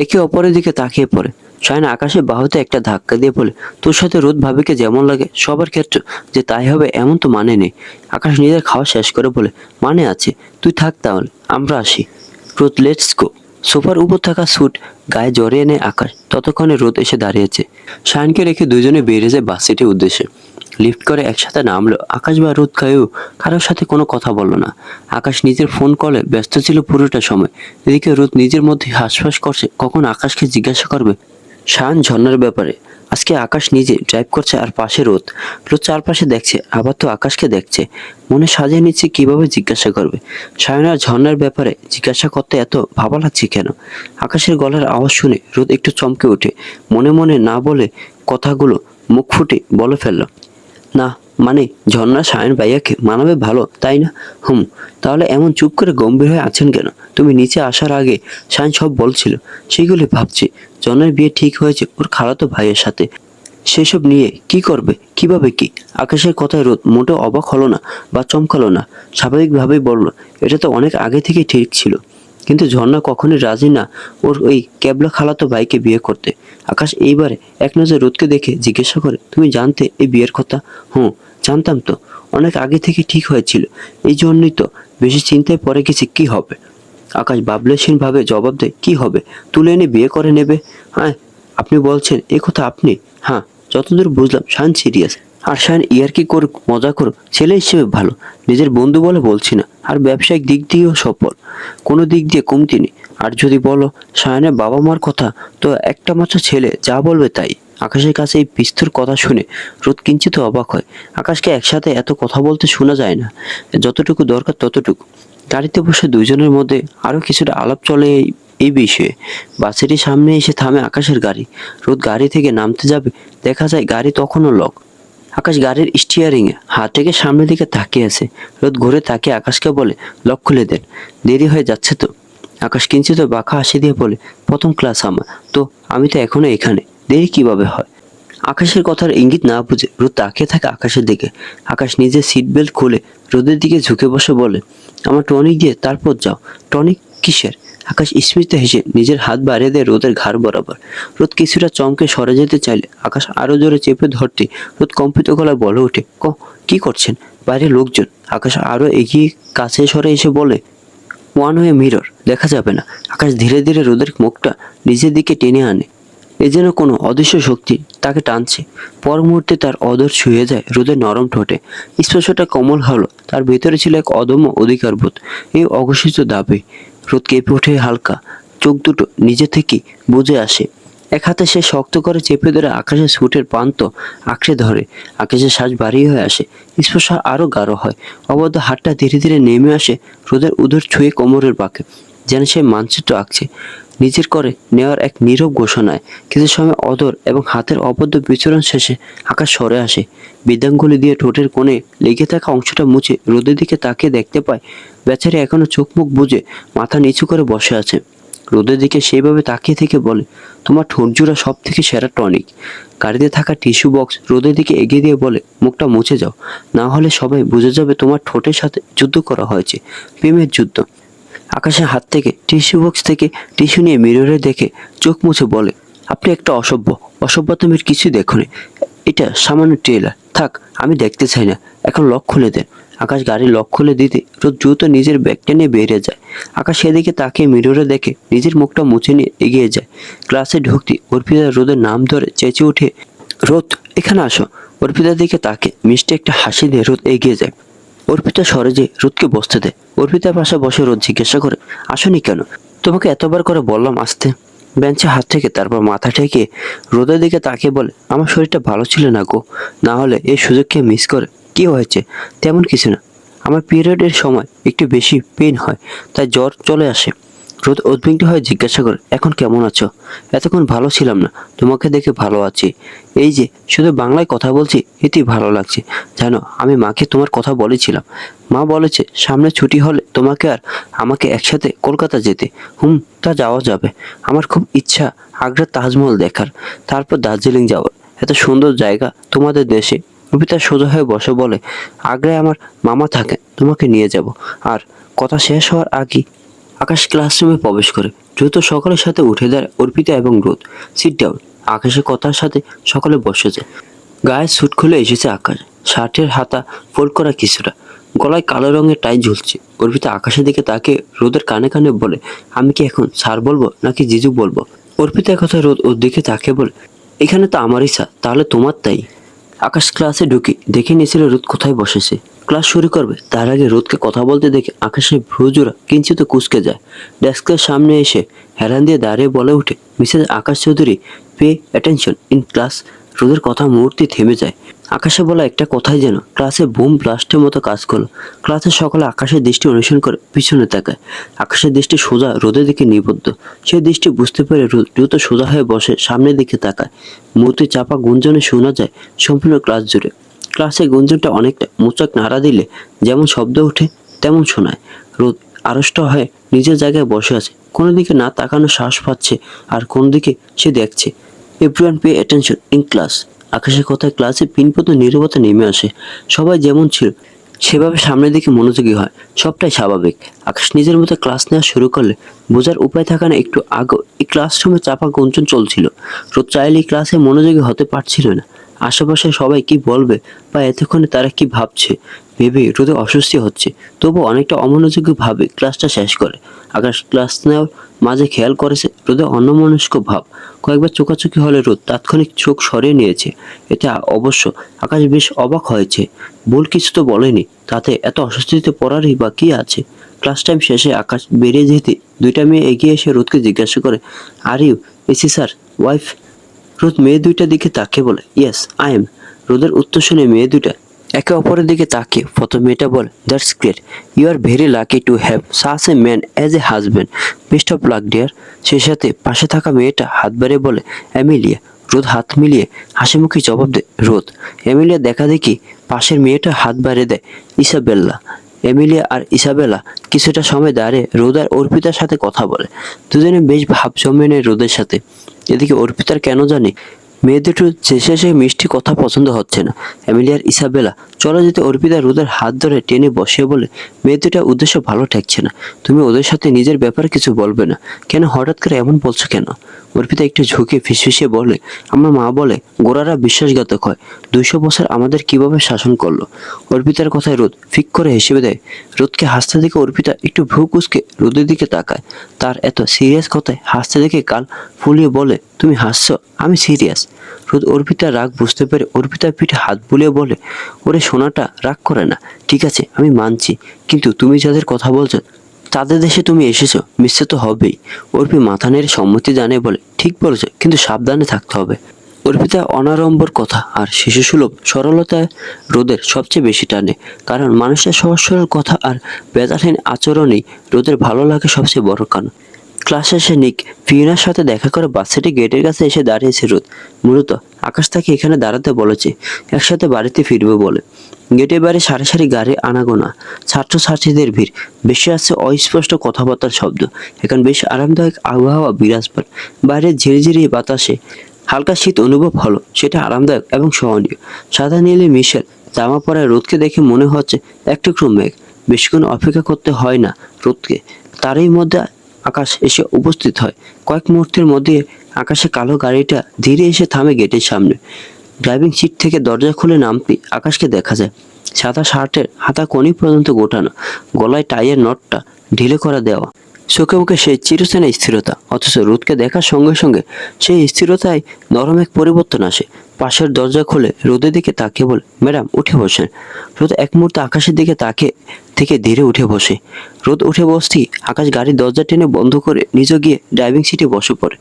একে অপরের দিকে তাকিয়ে পড়ে। শায়ন আকাশে বাহুতে একটা ধাক্কা দিয়ে বলে, তোর সাথে রোদ ভাবিকে যেমন লাগে সবার ক্ষেত্রে যে তাই হবে এমন তো মানে নেই। আকাশ নিজের খাওয়া শেষ করে বলে, মানে আছে, তুই থাক তাহলে, আমরা আসি। রোদ, লেটস গো। সোফার উপর থাকা স্যুট গায়ে জড়িয়ে নেয় আকাশ। ততক্ষণে রোদ এসে দাঁড়িয়েছে। শায়নকে রেখে দুজনে বেরিয়ে যায় বাস সিটির উদ্দেশ্যে। লিফট করে একসাথে নামলো। আকাশ বা রোদ কেউ কারোর সাথে কোনো কথা বলল না। আকাশ নিজের ফোন কলে ব্যস্ত ছিল পুরোটা সময়। এদিকে রোদ নিজের মধ্যে হাঁসফাঁস করছে কখন আকাশকে জিজ্ঞাসা করবে শায়ন ঝর্ণার ব্যাপারে। আজকে আকাশ নিজে ড্রাইভ করছে আর পাশে রোদ। রোদ চারপাশে দেখছে, আবার তো আকাশকে দেখছে। মনে সাজিয়ে নিচ্ছে কিভাবে জিজ্ঞাসা করবে। শায়ন আর ঝর্ণার ব্যাপারে জিজ্ঞাসা করতে এত ভাবা লাগছে কেন? আকাশের গলার আওয়াজ শুনে রোদ একটু চমকে ওঠে। মনে মনে না বলে কথাগুলো মুখ ফুটে বলে ফেলল, না, মানে ঝর্ণা শায়ন ভাইয়াকে মানাবে ভালো, তাই না? তাহলে এমন চুপ করে গম্ভীর হয়ে আছেন কেন? তুমি নিচে আসার আগে শায়ন সব বলছিল, সেইগুলি ভাবছি। ঝর্ণার বিয়ে ঠিক হয়েছে ওর খালাতো ভাইয়ের সাথে। সেসব নিয়ে কি করবে, কিভাবে কি? আকাশের কথায় রোদ মোটেও অবাক হলো না বা চমকালো না। স্বাভাবিকভাবেই বলল, এটা তো অনেক আগে থেকেই ঠিক ছিল। কিন্তু ঝর্ণা কখনোই রাজি না ওর ওই ক্যাবলা খালাতো ভাইকে বিয়ে করতে। আকাশ এইবারে এক নজর রোদকে দেখে জিজ্ঞাসা করে, তুমি জানতে এই বিয়ের কথা? জানতাম তো, অনেক আগে থেকে ঠিক হয়েছিল। এই জন্যই তো বেশি চিন্তায় পড়ে গেছি কি হবে। আকাশ ভাবলেশীন ভাবে জবাব দেয়, কি হবে? তুলে এনে বিয়ে করে নেবে? হ্যাঁ, আপনি বলছেন এ কথা আপনি? হ্যাঁ, যতদূর বুঝলাম শায়ন সিরিয়াস। আর শায়ন ইয়ার্কি করুক, মজা করুক, ছেলে হিসেবে ভালো। নিজের বন্ধু বলে বলছি না। আর ব্যবসায়িক দিক দিয়েও সফল, কোনো দিক দিয়ে কমতি নেই। আর যদি বলো শায়নের বাবা মার কথা, তো একটা মাত্র ছেলে, যা বলবে তাই। আকাশের কাছে এই বিস্তর কথা শুনে রোদ কিঞ্চিত অবাক হয়। আকাশকে একসাথে এত কথা বলতে শোনা যায় না। যতটুকু দরকার ততটুকু। গাড়িতে বসে দুজনের মধ্যে আরো কিছুটা আলাপ চলে এই বিষয়ে। বাসেরই সামনে এসে থামে আকাশের গাড়ি। রোদ গাড়ি থেকে নামতে যাবে, দেখা যায় গাড়ি তখনও লক। আকাশ গাড়ির স্টিয়ারিং এ হাত থেকে সামনের দিকে তাকিয়ে আছে। রোদ ঘুরে তাকিয়ে আকাশকে বলে, লক খুলে দেন, দেরি হয়ে যাচ্ছে তো। আকাশ কিঞ্চিত বাঁকা হাসি দিয়ে বলে, প্রথম ক্লাস আমার তো, আমি তো এখনো এখানে, দেরি কিভাবে হয়? আকাশের কথার ইঙ্গিত না বুঝে রোদ তাকিয়ে থাকে আকাশের দিকে। আকাশ নিজের সিট বেল্ট খুলে রোদের দিকে ঝুঁকে বসে বলে, আমার টনিক দিয়ে তারপর যাও। টনিক কিসের? আকাশ স্মিত হেসে নিজের হাত বাড়িয়ে দেয় রোদের ঘাড় বরাবর। রোদ কিছুটা চমকে সরে যেতে চাইলে আকাশ আরো জোরে চেপে ধরতে রোদ কম্পিত গলায় বলে ওঠে, কি করছেন? বাইরে লোকজন। আকাশ আরো এগিয়ে কাছে সরে এসে বলে, ওয়ান ওয়ে মিরর, দেখা যাবে না। আকাশ ধীরে ধীরে রোদের মুখটা নিজের দিকে টেনে আনে। এ যেন কোনো অদৃশ্য শক্তি তাকে টানছে। পর মুহূর্তে তার অদর ছুঁয়ে যায় রোদের নরম ঠোঁটে। স্পর্শটা কোমল হলো, তার ভেতরে ছিল এক অদম্য অধিকারবোধ, এই অঘোষিত দাবি। রোদ কেঁপে ওঠে হালকা, চোখ দুটো নিজে থেকেই বুঝে আসে। এক হাতে সে শক্ত করে চেপে ধরে আকাশের স্যুটের প্রান্ত আঁকড়ে ধরে। আকাশের শ্বাস ভারী হয়ে আসে, স্পর্শ আরো গাঢ় হয়। অবদ্ধ হাতটা ধীরে ধীরে নেমে আসে রোদের উদর ছুঁয়ে কোমরের বাঁকে, যেন সে মানচিত্র আঁকছে। নিজের করে নেওয়ার এক নীরব ঘোষণায় কিছু সময় অদর এবং হাতের অবদ্ধ বিচরণ শেষে আকাশ সরে আসে। বৃদ্ধাঙ্গুলি দিয়ে ঠোঁটের কোণে লেগে থাকা অংশটা মুছে রোদের দিকে তাকিয়ে দেখতে পায় বেচারি এখনো চোখ মুখ বুজে মাথা নিচু করে বসে আছে। রোদের দিকে সেইভাবে তাকিয়ে থেকে বলে, তোমার ঠোঁট জোড়া সব থেকে সেরা টনিক। গাড়িতে থাকা টিস্যু বক্স রোদের দিকে এগিয়ে দিয়ে বলে, মুখটা মুছে যাও, না হলে সবাই বুঝে যাবে তোমার ঠোঁটের সাথে যুদ্ধ করা হয়েছে, প্রেমের যুদ্ধ। আকাশের হাত থেকে টিস্যু বক্স থেকে টিস্যু নিয়ে মিররে দেখে চোখ মুছে বলে, আপনি একটা অসভ্য তুমি কিছু দেখোনি। এটা সামান্য ট্রেলার, থাক, আমি দেখতে চাই না, এখন লক খুলে দেন। আকাশ গাড়ির লক খুলে দিতে রোদ দ্রুত নিজের ব্যাগটা নিয়ে বেরিয়ে যায়। আকাশ সেদিকে তাকিয়ে মিররে দেখে নিজের মুখটা মুছে নিয়ে এগিয়ে যায়। ক্লাসে ঢুকতে অর্পিতা রোদের নাম ধরে চেঁচে উঠে, রোদ এখানে আসো। অর্পিতার দিকে তাকে মিষ্টি একটা হাসি দিয়ে রোদ এগিয়ে যায়। অর্পিতা সরে যে রোদকে বসতে দেয়। অর্পিতার পাশে বসে রোদ জিজ্ঞাসা করে, আসনি কেন? তোমাকে এতবার করে বললাম আসতে। বেঞ্চে হাত থেকে তারপর মাথা ঠেকিয়ে রোদের দিকে তাকিয়ে বলে, আমার শরীরটা ভালো ছিল না গো, না হলে এই সুযোগকে মিস করে। কি হয়েছে? তেমন কিছু না, আমার পিরিয়ডের সময় একটু বেশি পেইন হয়, তাই জ্বর চলে আসে। রোদ উদ্বিগ্ন হয়ে জিজ্ঞাসা করে, এখন কেমন আছো? এতক্ষণ ভালো ছিলাম না, তোমাকে দেখে ভালো আছি। এই যে শুধু বাংলায় কথা বলছি, এতেই ভালো লাগছে। জানো, আমি মাকে তোমার কথা বলেছিলাম। মা বলেছে সামনে ছুটি হলে তোমাকে আর আমাকে একসাথে কলকাতা যেতে। তা যাওয়া যাবে। আমার খুব ইচ্ছা আগ্রার তাজমহল দেখার, তারপর দার্জিলিং যাওয়ার। এত সুন্দর জায়গা তোমাদের দেশে। কবিতা সোজা হয়ে বসে বলে, আগ্রায় আমার মামা থাকে, তোমাকে নিয়ে যাব। আর কথা শেষ হওয়ার আগেই আকাশ ক্লাসরুমে প্রবেশ করে। দ্রুত সকলের সাথে উঠে দাঁড়ায় অর্পিতা এবং রোদ। Sit down. আকাশের কথার সাথে সকলে বসে যায়। গায়ে স্যুট খুলে এসেছে আকাশ, শার্টের হাতা ফোল্ড করা কিছুটা, গলায় কালো রঙের টাই ঝুলছে। অর্পিতা আকাশের দিকে তাকে রোদের কানে কানে বলে, আমি কি এখন স্যার বলবো নাকি জিজু বলবো? অর্পিতার কথা রোদ ওর দিকে তাকে বলে, এখানে তো আমারই স্যার, তাহলে তোমার তাই। আকাশ ক্লাসে ঢুকে দেখে নিয়েছিল রোদ কোথায় বসেছে। ক্লাস শুরু করবে তার আগে রোদকে কথা বলতে দেখে আকাশের ভ্রুজোড়া কিঞ্চিত কুঁচকে যায়। ডেস্কের সামনে এসে হেলান দিয়ে দাঁড়িয়ে বলে ওঠে, Mrs Akash Chowdhury, pay attention in class. রোদের কথা মুহূর্তে থেমে যায়। আকাশে বলা একটা কথাই যেন ক্লাসে বুম ব্লাস্টের মতো কাজ করলো। ক্লাসের সকলে আকাশের দৃষ্টি অনুসরণ করে পিছনে তাকায়। আকাশের দৃষ্টি সোজা রোদের দিকে নিবদ্ধ। সেই দৃষ্টি বুঝতে পেরে রোদ দ্রুত সোজা হয়ে বসে সামনের দিকে তাকায়। মূর্তি চাপা গুঞ্জনে শোনা যায় সম্পূর্ণ ক্লাস জুড়ে। ক্লাসে গুঞ্জনটা অনেকটা মোচাক নাড়া দিলে যেমন শব্দ ওঠে তেমন শোনায়। রোদ আড়ষ্ট হয়ে নিজের জায়গায় বসে আছে, কোনো দিকে না তাকানোর সাহস পাচ্ছে, আর কোন দিকে সে দেখছে। Everyone pay attention in class. আকাশের কথায় ক্লাসে পিনপত নীরবতা নেমে আসে। সবাই যেমন ছিল সেভাবে সামনের দিকে মনোযোগী হয়। সবটাই স্বাভাবিক। আকাশ নিজের মতো ক্লাস নেওয়া শুরু করলে বোঝার উপায় থাকে না একটু আগে এই ক্লাসরুমে চাপা গুঞ্জন চলছিল। রোদ চাইলেই ক্লাসে মনোযোগী হতে পারছিল না। আশেপাশে সবাই কি বলবে বা এতক্ষণে তারা কি ভাবছে ভেবে রোদে অস্বস্তি হচ্ছে, তবু অনেকটা অমনোযোগী ভাবে ক্লাসটা শেষ করে। আকাশ ক্লাস নেওয়ার মাঝে খেয়াল করেছে রোদে অন্যমনস্ক ভাব। কয়েকবার চোখাচোখি হলে রোদ তাৎক্ষণিক চোখ সরিয়ে নিয়েছে। এটা অবশ্য আকাশ বেশ অবাক হয়েছে। ভুল কিছু তো বলেনি, তাতে এত অস্বস্তিতে পড়ারই বা কি আছে। ক্লাস টাইম শেষে আকাশ বেরিয়ে যেতে দুইটা মেয়ে এগিয়ে এসে রোদকে জিজ্ঞাসা করে, আর ইউ এসি স্যার ওয়াইফ? রোদ মেয়ে দুইটার দিকে তাকিয়ে বলে, ইয়েস আই এম। রোদের উত্তর শুনে মেয়ে দুইটা একে অপরের দিকে তাকিয়ে প্রথম মেয়েটা বলে, that's great, you are very lucky to have such a man as a husband, best of luck dear. সেই সাথে পাশে থাকা মেয়েটা হাত বাড়িয়ে বলে, অ্যামিলিয়া। রোদ হাত মিলিয়ে হাসি মুখে জবাব দেয়, রোদ। এমিলিয়া দেখা দেখি পাশের মেয়েটা হাত বাড়িয়ে দেয়, ইসাবেল্লা। এমিলিয়া আর ইসাবেলা কিছুটা সময় দাঁড়িয়ে রোদ আর অর্পিতার সাথে কথা বলে। দুজনে বেশ ভাব জমে নেয় রোদের সাথে। এদিকে অর্পিতার কেন জানি মেয়ে দুটোর শেষে মিষ্টি কথা পছন্দ হচ্ছে না। এমিলিয়ার ইসাবেলা চলে যেতে অর্পিতা রোদের হাত ধরে টেনে বসিয়ে বলে, মেয়ে দুটার উদ্দেশ্য ভালো ঠেকছে না। তুমি ওদের সাথে নিজের ব্যাপারে কিছু বলবে না কেন? হঠাৎ করে এমন বলছো কেন? অর্পিতা একটু ঝুঁকে ফিসফিসিয়ে বলে, আমার মা বলে গোড়ারা বিশ্বাসঘাতক হয়। 200 বছর আমাদের কিভাবে শাসন করলো। অর্পিতার কথায় রোদ ফিক করে হেসে দেয়। রোদকে হাসতে দেখে অর্পিতা একটু ভ্রু কুঁচকে রোদের দিকে তাকায়। তার এত সিরিয়াস কথায় হাসতে দেখে গাল ফুলিয়ে বলে, তুমি হাসছো? আমি সিরিয়াস। রোদ অর্পিতার রাগ বুঝতে পেরে অর্পিতার পিঠে হাত বুলিয়ে বলে, ওরে সোনাটা রাগ করে না, ঠিক আছে আমি মানছি, কিন্তু তুমি যাদের কথা বলছো তাদের দেশে তুমি এসেছো, মিথ্যে তো হবেই। অর্পি মাথা নেড়ে সম্মতি জানিয়ে বলে, ঠিক বলেছো, কিন্তু সাবধানে থাকতে হবে। অর্পিতা অনাড়ম্বর কথা আর শিশুসুলভ সরলতায় রোদের সবচেয়ে বেশি টানে, কারণ মানুষের সহজ সরল কথা আর বেদাহীন আচরণেই রোদের ভালো লাগে সবচেয়ে বড় কারণ। ক্লাস শেষে নিক ফিওনার সাথে দেখা করে বাচ্চাটি গেটের কাছে এসে দাঁড়িয়েছে রোদ। মূলত আকাশ তাকে এখানে দাঁড়াতে বলেছে, একসাথে বাড়িতে ফিরবে বলে। গেটের বাইরে সারি সারি গাড়ি আনাগোনা, ছাত্রছাত্রীদের ভিড়, বেশি আছে অস্পষ্ট কথাবার্তার শব্দ। এখন বেশ আরামদায়ক আবহাওয়া বিরাজমান। বাইরে ঝিরিঝিরি বাতাসে হালকা শীত অনুভব হলো, সেটা আরামদায়ক এবং সহনীয়। সাদা নীলে মিশেল জামা পরায় রোদকে দেখে মনে হচ্ছে এক টুকরো মেঘ। বেশিক্ষণ অপেক্ষা করতে হয় না রোদকে, তারই মধ্যে আকাশ এসে উপস্থিত হয়। কয়েক মুহূর্তের মধ্যে আকাশে কালো গাড়িটা ধীরে এসে থামে গেটের সামনে। ড্রাইভিং সিট থেকে দরজা খুলে নামতে আকাশকে দেখা যায়। সাদা শার্টের হাতা কোণী পর্যন্ত গোটানো, গলায় টাইয়ের নটটা ঢিলে করা দেওয়া, চোখে মুখে সেই চিরচেনা স্থিরতা। অথচ রোদকে দেখার সঙ্গে সঙ্গে সেই স্থিরতায় নরম এক পরিবর্তন আসে। পাশের দরজা খুলে রোদের দিকে তাকিয়ে বলে, ম্যাডাম উঠে বসেন। রোদ এক মুহূর্তে আকাশের দিকে তাকিয়ে থেকে ধীরে উঠে বসে। রোদ উঠে বসতেই আকাশ গাড়ির দরজা টেনে বন্ধ করে নিজে গিয়ে ড্রাইভিং সিটে বসে পড়ে।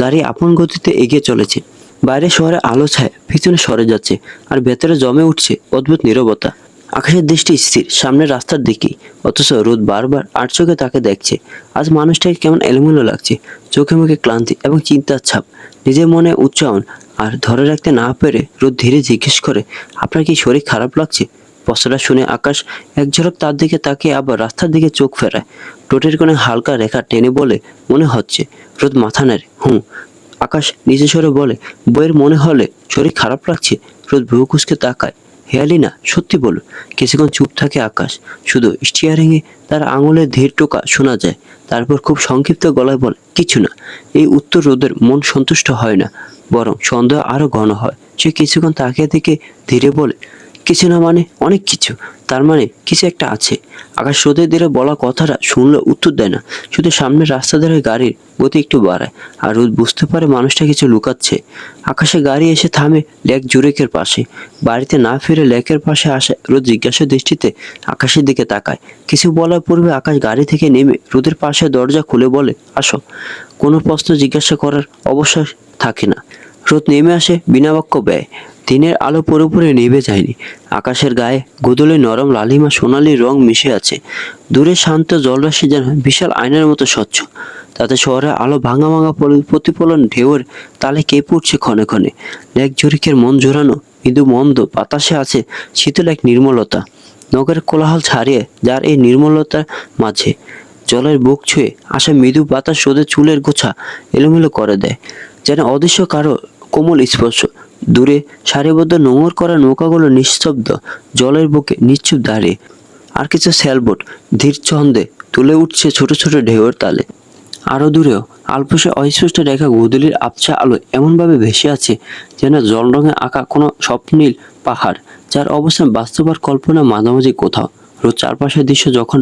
গাড়ি আপন গতিতে এগিয়ে চলেছে। বাইরে শহরে আলো ছায় পিছনে সরে যাচ্ছে, আর ভেতরে জমে উঠছে অদ্ভুত নীরবতা। আকাশের দৃষ্টি স্থির সামনের রাস্তার দিকেই, অথচ রোদ বারবার আর চোখে তাকে দেখছে। আজ মানুষটাকে কেমন এলোমেলো লাগছে, চোখে মুখে ক্লান্তি এবং চিন্তার ছাপ, নিজের মনে উচ্চারণ আর ধরে রাখতে না পেরে রোদ ধীরে জিজ্ঞেস করে, আপনার কি শরীর খারাপ লাগছে? প্রশ্নটা শুনে আকাশ এক ঝলক তার দিকে তাকিয়ে আবার রাস্তার দিকে চোখ ফেরায়। ঠোঁটের কোণে হালকা রেখা টেনে বলে, মনে হচ্ছে। রোদ মাথা নাড়ে, হুঁ। আকাশ নিচে সরে বলে, বইয়ের মনে হলে শরীর খারাপ লাগছে? রোদ ভ্রু কুঁচকে তাকায়, হেয়ালি না, সত্যি বলো। কিছুক্ষণ চুপ থাকে আকাশ, শুধু স্টিয়ারিংয়ে তার আঙুলের ধীর টোকা শোনা যায়। তারপর খুব সংক্ষিপ্ত গলায় বলে, কিছু না। এই উত্তর রোদের মন সন্তুষ্ট হয় না, বরং সন্দেহ আরো ঘন হয়। সে কিছুক্ষণ তাকিয়ে থেকে ধীরে বলে, কিছু না মানে অনেক কিছু। তার মানে কিছু একটা আছে। আকাশ রোদের ধীরে বলা কথাটা শুনলে উত্তর দেয় না, শুধু সামনের রাস্তা ধরে গাড়ির গতি একটু বাড়ায়। আর রোদ বুঝতে পারে মানুষটা কিছু লুকাচ্ছে। আকাশে গাড়ি এসে থামে লেক জুরিকের পাশে। বাড়িতে না ফিরে লেকের পাশে আসে রোদ জিজ্ঞাসা দৃষ্টিতে আকাশের দিকে তাকায়। কিছু বলার পূর্বে আকাশ গাড়ি থেকে নেমে রোদের পাশে দরজা খুলে বলে, আসো। কোনো প্রশ্ন জিজ্ঞাসা করার অবসর থাকে না। রোদ নেমে আসে বিনা বাক্য ব্যয়। দিনের আলো পুরোপুরি নিভে যায়নি। আকাশের গায়ে গোদলে নরম লালিমা সোনালি রং মিশে আছে। দূরে শান্ত জলরাশি যেন বিশাল আয়নার মতো স্বচ্ছ। তাতে শহরের আলো ভাঙা ভাঙা প্রতিফলন ঢেউয়ের তালে কেঁপে উঠছে ক্ষণে ক্ষণে। লেক জরিকের মন জোরানো মৃদু মন্দ বাতাসে আছে শীতল এক নির্মলতা। নগরের কোলাহল ছাড়িয়ে যার এই নির্মলতার মাঝে জলের বুক ছুঁয়ে আসা মৃদু বাতাস রোদের চুলের গোছা এলোমেলো করে দেয়, যেন অদৃশ্য কারো কোমল স্পর্শ। দূরে সারিবদ্ধ নোঙর করা নৌকাগুলো নিস্তব্ধ জলের বুকে নিশ্চুপ দাঁড়িয়ে, আর কিছু সেলবোট ধীর ছন্দে তুলে উঠছে ছোট ছোট ঢেউয়ের তালে। আরো দূরেও আলপোষে অস্পষ্ট রেখা গোধূলির আবছা আলো এমনভাবে ভেসে আছে, যেন জল রঙে আঁকা কোনো স্বপ্নীল পাহাড়, যার অবস্থান বাস্তব আর কল্পনা মাঝামাঝি কোথাও। রোজ চারপাশের দৃশ্য যখন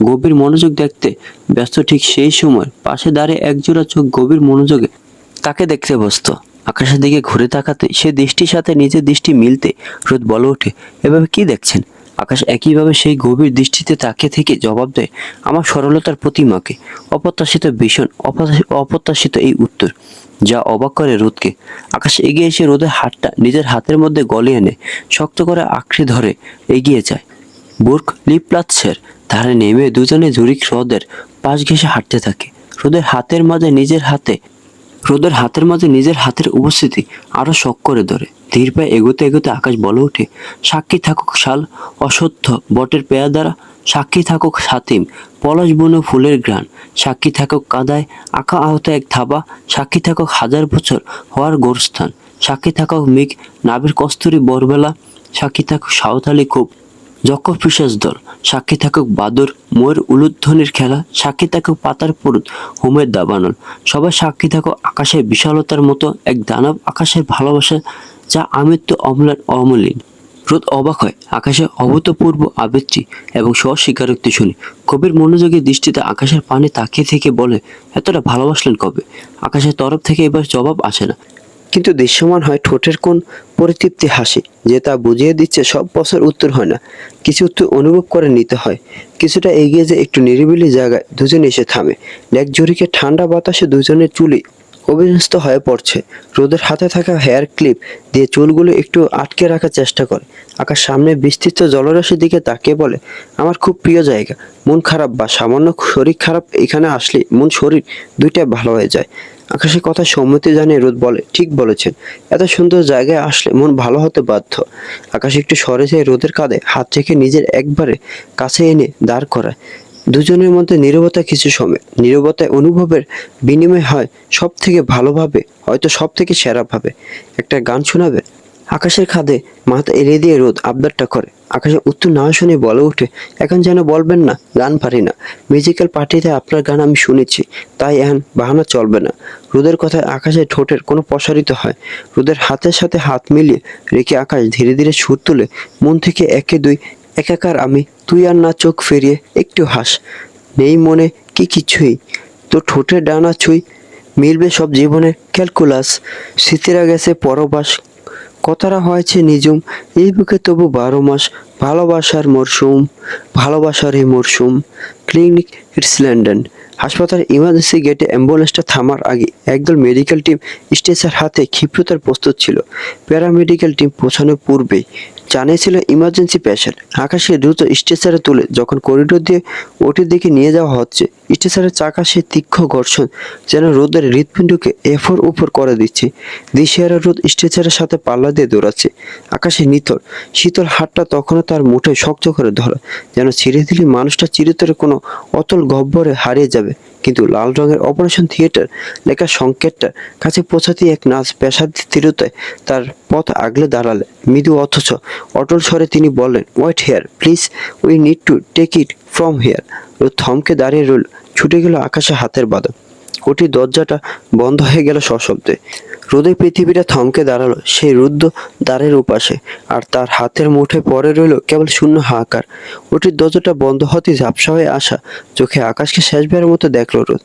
গভীর মনোযোগ দেখতে ব্যস্ত, ঠিক সেই সময় পাশে দাঁড়িয়ে একজোড়া চোখ গভীর মনোযোগে তাকে দেখতে ব্যস্ত। আকাশের দিকে ঘুরে তাকাতে সে দৃষ্টির সাথে নিজের দৃষ্টি মিলতে রোদ বলে ওঠে, এভাবে কি দেখছেন? আকাশ একইভাবে সেই গভীর দৃষ্টিতে তাকিয়ে থেকে জবাব দেয়, আমার সরলতার প্রতিমাকে। অপ্রত্যাশিত ভীষণ অপ্রত্যাশিত এই উত্তর, যা অবাক করে রোদকে। আকাশ এগিয়ে এসে রোদের হাতটা নিজের হাতের মধ্যে গলিয়ে নেয়, শক্ত করে আঁকড়ে ধরে এগিয়ে যায়। বুর্গ লিপ্লাৎসের ধারে নেমে দুজনে জুরিক হ্রদের পাশ ঘেঁষে হাঁটতে থাকে। রোদের হাতের মাঝে নিজের হাতের উপস্থিতি আরো শখ করে ধরে। ধীর পায়ে এগোতে এগোতে আকাশ বলে ওঠে, সাক্ষী থাকুক শাল অসত্য বটের পেয়া দ্বারা, সাক্ষী থাকুক সাতিম পলাশ বন ফুলের ঘ্রাণ, সাক্ষী থাকুক কাদায় আঁকা আহত এক থাবা, সাক্ষী থাকুক হাজার বছর হওয়ার গোরস্থান, সাক্ষী থাকুক মেঘ নাবির কস্তুরী বরবেলা, সাক্ষী থাকুক সাঁওতালি খুব যক্ষ পিশাচ দল, সাক্ষী থাকুক বাদর ময়ের উলুধ্বনির খেলা, সাক্ষী থাকুক পাতার পুরুত হোমের দাবানল। সবাই সাক্ষী থাকুক আকাশের বিশালতার মতো এক দানব আকাশের ভালোবাসা, যা আমৃত্যু অমলিন। রোদ অবাক হয় আকাশের অভূতপূর্ব আবৃত্তি এবং স্বস্বীকারোক্তি শুনে। কবির মনোযোগী দৃষ্টিতে আকাশের পানে তাকিয়ে থেকে বলে, এতটা ভালোবাসলেন কবে? আকাশের তরফ থেকে এবার জবাব আসে না, কিন্তু দৃশ্যমান হয় ঠোঁটের কোন পরিতৃপ্তি হাসি, যে তা বুঝিয়ে দিচ্ছে সব বছর উত্তর হয় না, কিছু উত্তর অনুভব করে নিতে হয়। কিছুটা এগিয়ে যে একটু নিরিবিলি জায়গায় দুজন এসে থামে। লেক জরিকে ঠান্ডা বাতাসে দুজনের চুলি অবিন্যস্ত হয়ে পড়ছে। রোদের হাতে থাকা হেয়ার ক্লিপ দিয়ে চুলগুলো একটু আটকে রাখার চেষ্টা করে। আকাশ সামনে বিস্তৃত জলরাশির দিকে তাকিয়ে বলে, আমার খুব প্রিয় জায়গা। মন খারাপ বা সামান্য শরীর খারাপ এখানে আসলে মন শরীর দুইটাই ভালো হয়ে যায়। আকাশের কথা সম্মতি জানিয়ে রোদ বলে, ঠিক বলেছেন, এত সুন্দর জায়গায় আসলে মন ভালো হতে বাধ্য। আকাশ একটু সরে যায় রোদের কাঁধে হাত রেখে নিজের একবারে কাছে এনে দাঁড় করায়। দুজনের মধ্যে নীরবতা কিছু সময়। নীরবতায় অনুভবের বিনিময় হয় সব থেকে ভালোভাবে, হয়তো সব থেকে সেরাভাবে। একটা গান শোনাবে? আকাশের খাদে মাথা এড়িয়ে দিয়ে রোদ আবদারটা করে। আকাশের উত্তর না শুনে বলে ওঠে, এখন যেন বলবেন না গান পারি না, মিউজিক্যাল পার্টিতে আপনার গান আমি শুনেছি, তাই এখন বাহানা চলবে না। রোদের কথায় আকাশের ঠোঁটের কোনো প্রসারিত হয়। রোদের হাতের সাথে হাত মিলিয়ে রেখে আকাশ ধীরে ধীরে সুর তুলে, মন থেকে একে দুই একাকার আমি, তুই আর না চোখ ফেরিয়ে একটু হাস, নেই মনে কি কিছুই, তোর ঠোঁটের ডানা ছুঁই, মিলবে সব জীবনের ক্যালকুলাস, স্মৃতিরা গেছে পরবাস কথাটা হয়েছে নিজুম, এই বুকে তবু 12 মাস ভালোবাসার মরশুম, ভালোবাসার এই মরশুম। Clinic it's London. হাসপাতালের ইমার্জেন্সি গেটে অ্যাম্বুলেন্সটা থামার আগে একদল মেডিকেল টিম স্টেজের হাতে ক্ষিপ্রতার প্রস্তুত ছিল। প্যারামেডিক্যাল টিম পৌঁছানোর পূর্বেই জানিয়েছিল ইমার্জেন্সি পেশেন্ট। আকাশকে দ্রুত স্ট্রেচারে তুলে যখন করিডোর দিয়ে ওটির দিকে নিয়ে যাওয়া হচ্ছে, স্ট্রেচারের চাকা সে তীক্ষ্ণ ঘর্ষণ যেন রোদের হৃৎপিণ্ডকে এফর উপর করে দিচ্ছে। দিশেহারা রোদ স্ট্রেচারের সাথে পাল্লা দিয়ে দৌড়াচ্ছে। আকাশে নিথর শীতল হাতটা তখনও তার মুঠোয় শক্ত করে ধরা, যেন ছিঁড়ে দিলে মানুষটা চিরতরে কোনো অতল গহ্বরে হারিয়ে যাবে। কিন্তু লাল রঙের অপারেশন থিয়েটার লেখা সংকেতটার কাছে পৌঁছাতেই এক নার্স পেশার স্থিরতায় তার পথ আগলে দাঁড়ালে। মৃদু অথচ অটল স্বরে তিনি বললেন, wait here please, we need to take it from here. ও থমকে দাঁড়িয়ে রইল, ছুটে গেল আকাশে হাতের বাঁধা। ওটির দরজাটা বন্ধ হয়ে গেল সশব্দে। রোদে পৃথিবীটা থমকে দাঁড়ালো সেই রুদ্ধ দ্বারের উপাসে, আর তার হাতের মুঠোয় পড়ে রইল কেবল শূন্য হাহাকার। ওটির দরজাটা বন্ধ হতে ঝাপসা হয়ে আসা চোখে আকাশকে শেষবারের মতো দেখলো রোদ।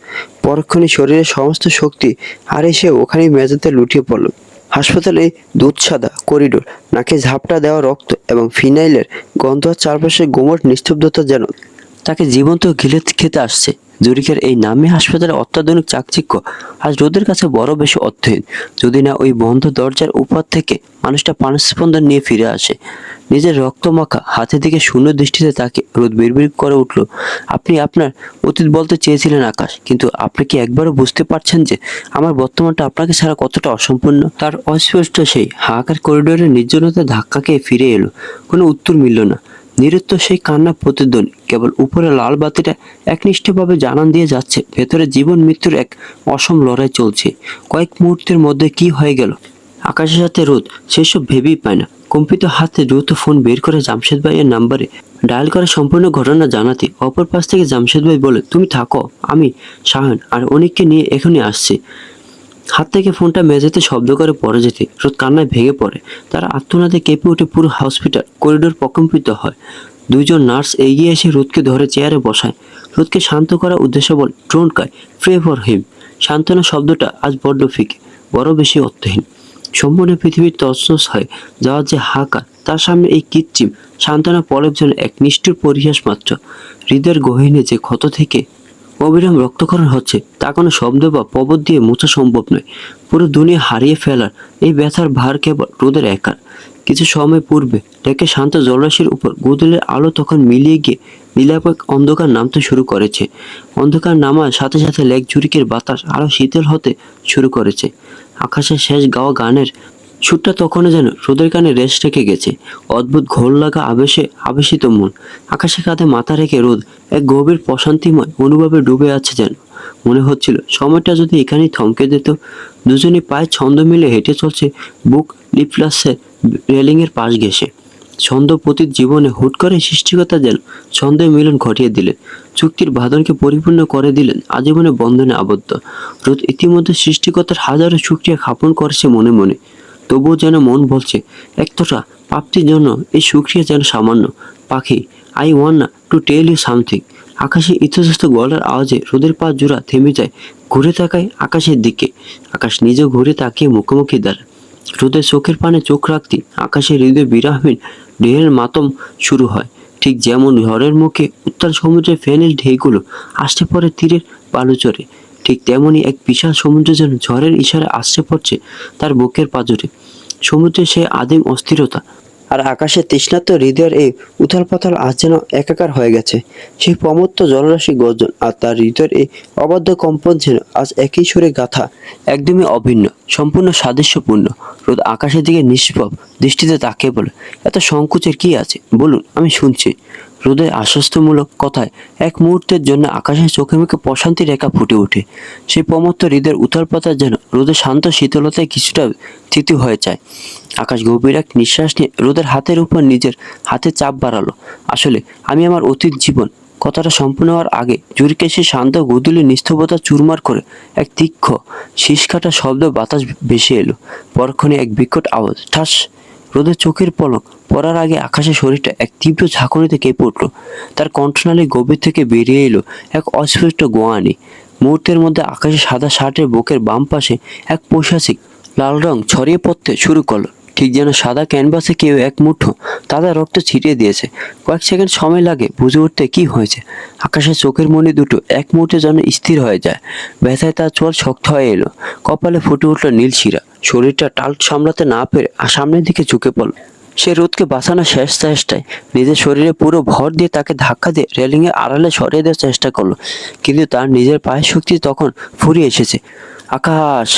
পরক্ষণে শরীরের সমস্ত শক্তি আর এসে ওখানেই মেঝেতে লুটিয়ে পড়ল। হাসপাতালে দুধ সাদা করিডোর, নাকে ঝাপটা দেওয়া রক্ত এবং ফিনাইলের গন্ধ, আর চারপাশে গোমট নিস্তব্ধতা যেন তাকে জীবন্ত গিলে খেতে আসছে। জুরিখের এই নামী হাসপাতালে অত্যাধুনিক চাকচিক্য আজ রোদের কাছে বড় বেশি অর্থহীন, যদি না ওই বন্ধ দরজার উপর থেকে মানুষটা প্রাণস্পন্দন নিয়ে ফিরে আসে। নিজের রক্তমাখা হাতের দিকে শূন্য দৃষ্টিতে তাকে রোদ বিড়বিড় করে উঠল, আপনি আপনার অতীত বলতে চেয়েছিলেন আকাশ, কিন্তু আপনি কি একবারও বুঝতে পারছেন যে আমার বর্তমানটা আপনাকে ছাড়া কতটা অসম্পূর্ণ? তার অস্পষ্ট সেই হাহাকার করিডোরের নির্জনতা ধাক্কা খেয়ে ফিরে এলো। কোনো উত্তর মিলল না। নিরুত্তর সেই কান্না প্রতিধ্বনি। কেবল উপরে লাল বাতিটা একনিষ্ঠভাবে জানান দিয়ে যাচ্ছে ভেতরে জীবন মৃত্যুর এক অসম লড়াই চলছে। কয়েক মুহূর্তের মধ্যে কি হয়ে গেল আকাশের সাথে রোদ সেসব ভেবেই পায় না। কম্পিত হাতে দ্রুত ফোন বের করে জামশেদ ভাইয়ের নাম্বারে ডায়াল করে সম্পূর্ণ ঘটনা জানাতে অপর পাশ থেকে জামশেদ ভাই বলে, তুমি থাকো, আমি শাহান আর অনিককে নিয়ে এখনই আসছি। হাত থেকে ফোনটা মেঝেতে শব্দ করে পড়ে যেতে রোদ কান্নায় ভেঙে পড়ে। তারা আত্মনাদে কেঁপে উঠে, পুরো হসপিটাল করিডোর প্রকম্পিত হয়। দুইজন নার্স এগিয়ে এসে রোদকে ধরে চেয়ারে বসায়। রোদকে শান্ত করার উদ্দেশ্য বলে, don't cry, pray for him. সান্ত্বনা শব্দটা আজ বড্ড ফিকে, বড় বেশি অর্থহীন। সম্পূর্ণ পৃথিবীর তছনছ হয়ে যাওয়ার যে হাহাকার, তার সামনে এই কৃত্রিম সান্ত্বনা পলক যেন এক নিষ্ঠুর পরিহাস মাত্র। হৃদয়ের গহীনে যে ক্ষত থেকে অবিরাম রক্তক্ষরণ হচ্ছে তা কোনো শব্দ বা পবন দিয়ে মোছা সম্ভব নয়। পুরো দুনিয়া হারিয়ে ফেলার এই ব্যথার ভার কেবল রোদের একার। কিছু সময় পূর্বে ডেকে শান্ত জলরাশির উপর গোধূলির আলো তখন মিলিয়ে গিয়ে নীলাপক অন্ধকার নামতে শুরু করেছে। অন্ধকার নামার সাথে সাথে লেক জুরিকের বাতাস আরো শীতল হতে শুরু করেছে। আকাশের শেষ গাওয়া গানের সুরটা তখনও যেন রোদের কানে রেশ রেখে গেছে। অদ্ভুত ঘোর লাগা আবেশে আবেশিত মন। আকাশে কাঁধে মাথা রেখে রোদ এক গভীর প্রশান্তিময় অনুভবে ডুবে আছে যেন। মনে হচ্ছিল সময়টা যদি এখানেই থমকে দিত। দুজনে পায়ে ছন্দ মিলে হেঁটে চলছে বুক লিফলাসের রেলিংয়ের পাশ ঘেঁষে। ছন্দপতির জীবনে হুট করে সৃষ্টিকর্তা যেন ছন্দের মিলন ঘটিয়ে দিলেন, চুক্তির বাঁধনকে পরিপূর্ণ করে দিলেন, আজীবনে বন্ধনে আবদ্ধ। রোদ ইতিমধ্যে সৃষ্টিকর্তার হাজারো শুকরিয়া জ্ঞাপন করেছে মনে মনে। তবুও যেন মন বলছে, একতটা প্রাপ্তির জন্য এই শুকরিয়া যেন সামান্য। Pakhi, I want to tell you something. আকাশে ইতস্তত গলার আওয়াজে রোদের পা জোড়া থেমে যায়। ঘুরে তাকায় আকাশের দিকে। আকাশ নিজেও ঘুরে তাকিয়ে মুখোমুখি দাঁড়ায়। রোদের চোখের পানে চোখ রাখতে আকাশের হৃদয় বিরাহীন ঢেউয়ের মাতম শুরু হয়। ঠিক যেমন ঝড়ের মুখে উত্তাল সমুদ্রের ফেনিল ঢেউগুলো আসতে পড়ে তীরের বালুচরে, ঠিক তেমনি এক বিশাল সমুদ্র যেন ঝড়ের ইশারায় আসতে পড়ছে তার বুকের পাঁজরে। সমুদ্রের সেই আদিম অস্থিরতা আর আকাশের তৃষ্ণার্ত হৃদয়ের এই উথাল পাথাল আজ যেন একাকার হয়ে গেছে। সেই প্রমত্ত জলরাশি গর্জন আর তার হৃদয়ের এই অবাধ্য কম্পন যেন আজ একই সুরে গাথা, একদমই অভিন্ন, সম্পূর্ণ সাদৃশ্যপূর্ণ। রোদ আকাশের দিকে নিষ্পাপ দৃষ্টিতে তাকিয়ে বলে, এত সংকোচের কি আছে বলুন, আমি শুনছি। রোদের আশ্বস্তমূলক কথায় এক মুহূর্তের জন্য আকাশের চোখে মুখে প্রশান্তি রেখা ফুটে ওঠে। সেই প্রমত্ত হৃদয়ের উথাল পাতার যেন রোদের শান্ত শীতলতায় কিছুটা থিতু হয়ে যায়। আকাশ গভীর এক নিঃশ্বাস নিয়ে রোদের হাতের উপর নিজের হাতে চাপ বাড়ালো। আসলে আমি আমার অতীত জীবন কথাটা সম্পূর্ণ হওয়ার আগে জুরিকে সে শান্ত গোধূলি নিস্তব্ধতা চুরমার করে এক তীক্ষ্ণ শিসকাটা শব্দ বাতাস ভেসে এলো। পরক্ষণে এক বিকট আওয়াজ, ঠাস। রোদের চোখের পলক পড়ার আগে আকাশের শরীরটা এক তীব্র ঝাঁকুনিতে কেঁপে উঠল। তার কণ্ঠনালী গভীর থেকে বেরিয়ে এলো এক অস্ফুট গোয়ানি। মুহূর্তের মধ্যে আকাশের সাদা শার্টের বুকের বাম পাশে এক পৈশাচিক লাল রং ছড়িয়ে পড়তে শুরু করলো। ঠিক যেন সাদা ক্যানভাসে কেউ এক মুঠো তাজা রক্ত ছিটিয়ে দিয়েছে। কয়েক সেকেন্ড সময় লাগে বুঝে উঠতে কি হয়েছে। আকাশের চোখের মণি দুটো এক মুহূর্তে যেন স্থির হয়ে যায়। ব্যথায় তার চোয়াল শক্ত হয়ে এলো, কপালে ফুটে উঠল নীল শিরা। শরীরটা টাল সামলাতে না পেরে সামনের দিকে ঝুঁকে পড়ল। সে রোদকে বাঁচানোর শেষ চেষ্টায় নিজের শরীরে পুরো ভর দিয়ে তাকে ধাক্কা দিয়ে রেলিংয়ে আড়ালে সরিয়ে দেওয়ার চেষ্টা করলো, কিন্তু তার নিজের পায়ের শক্তি তখন ফুরিয়ে এসেছে। আকাশ!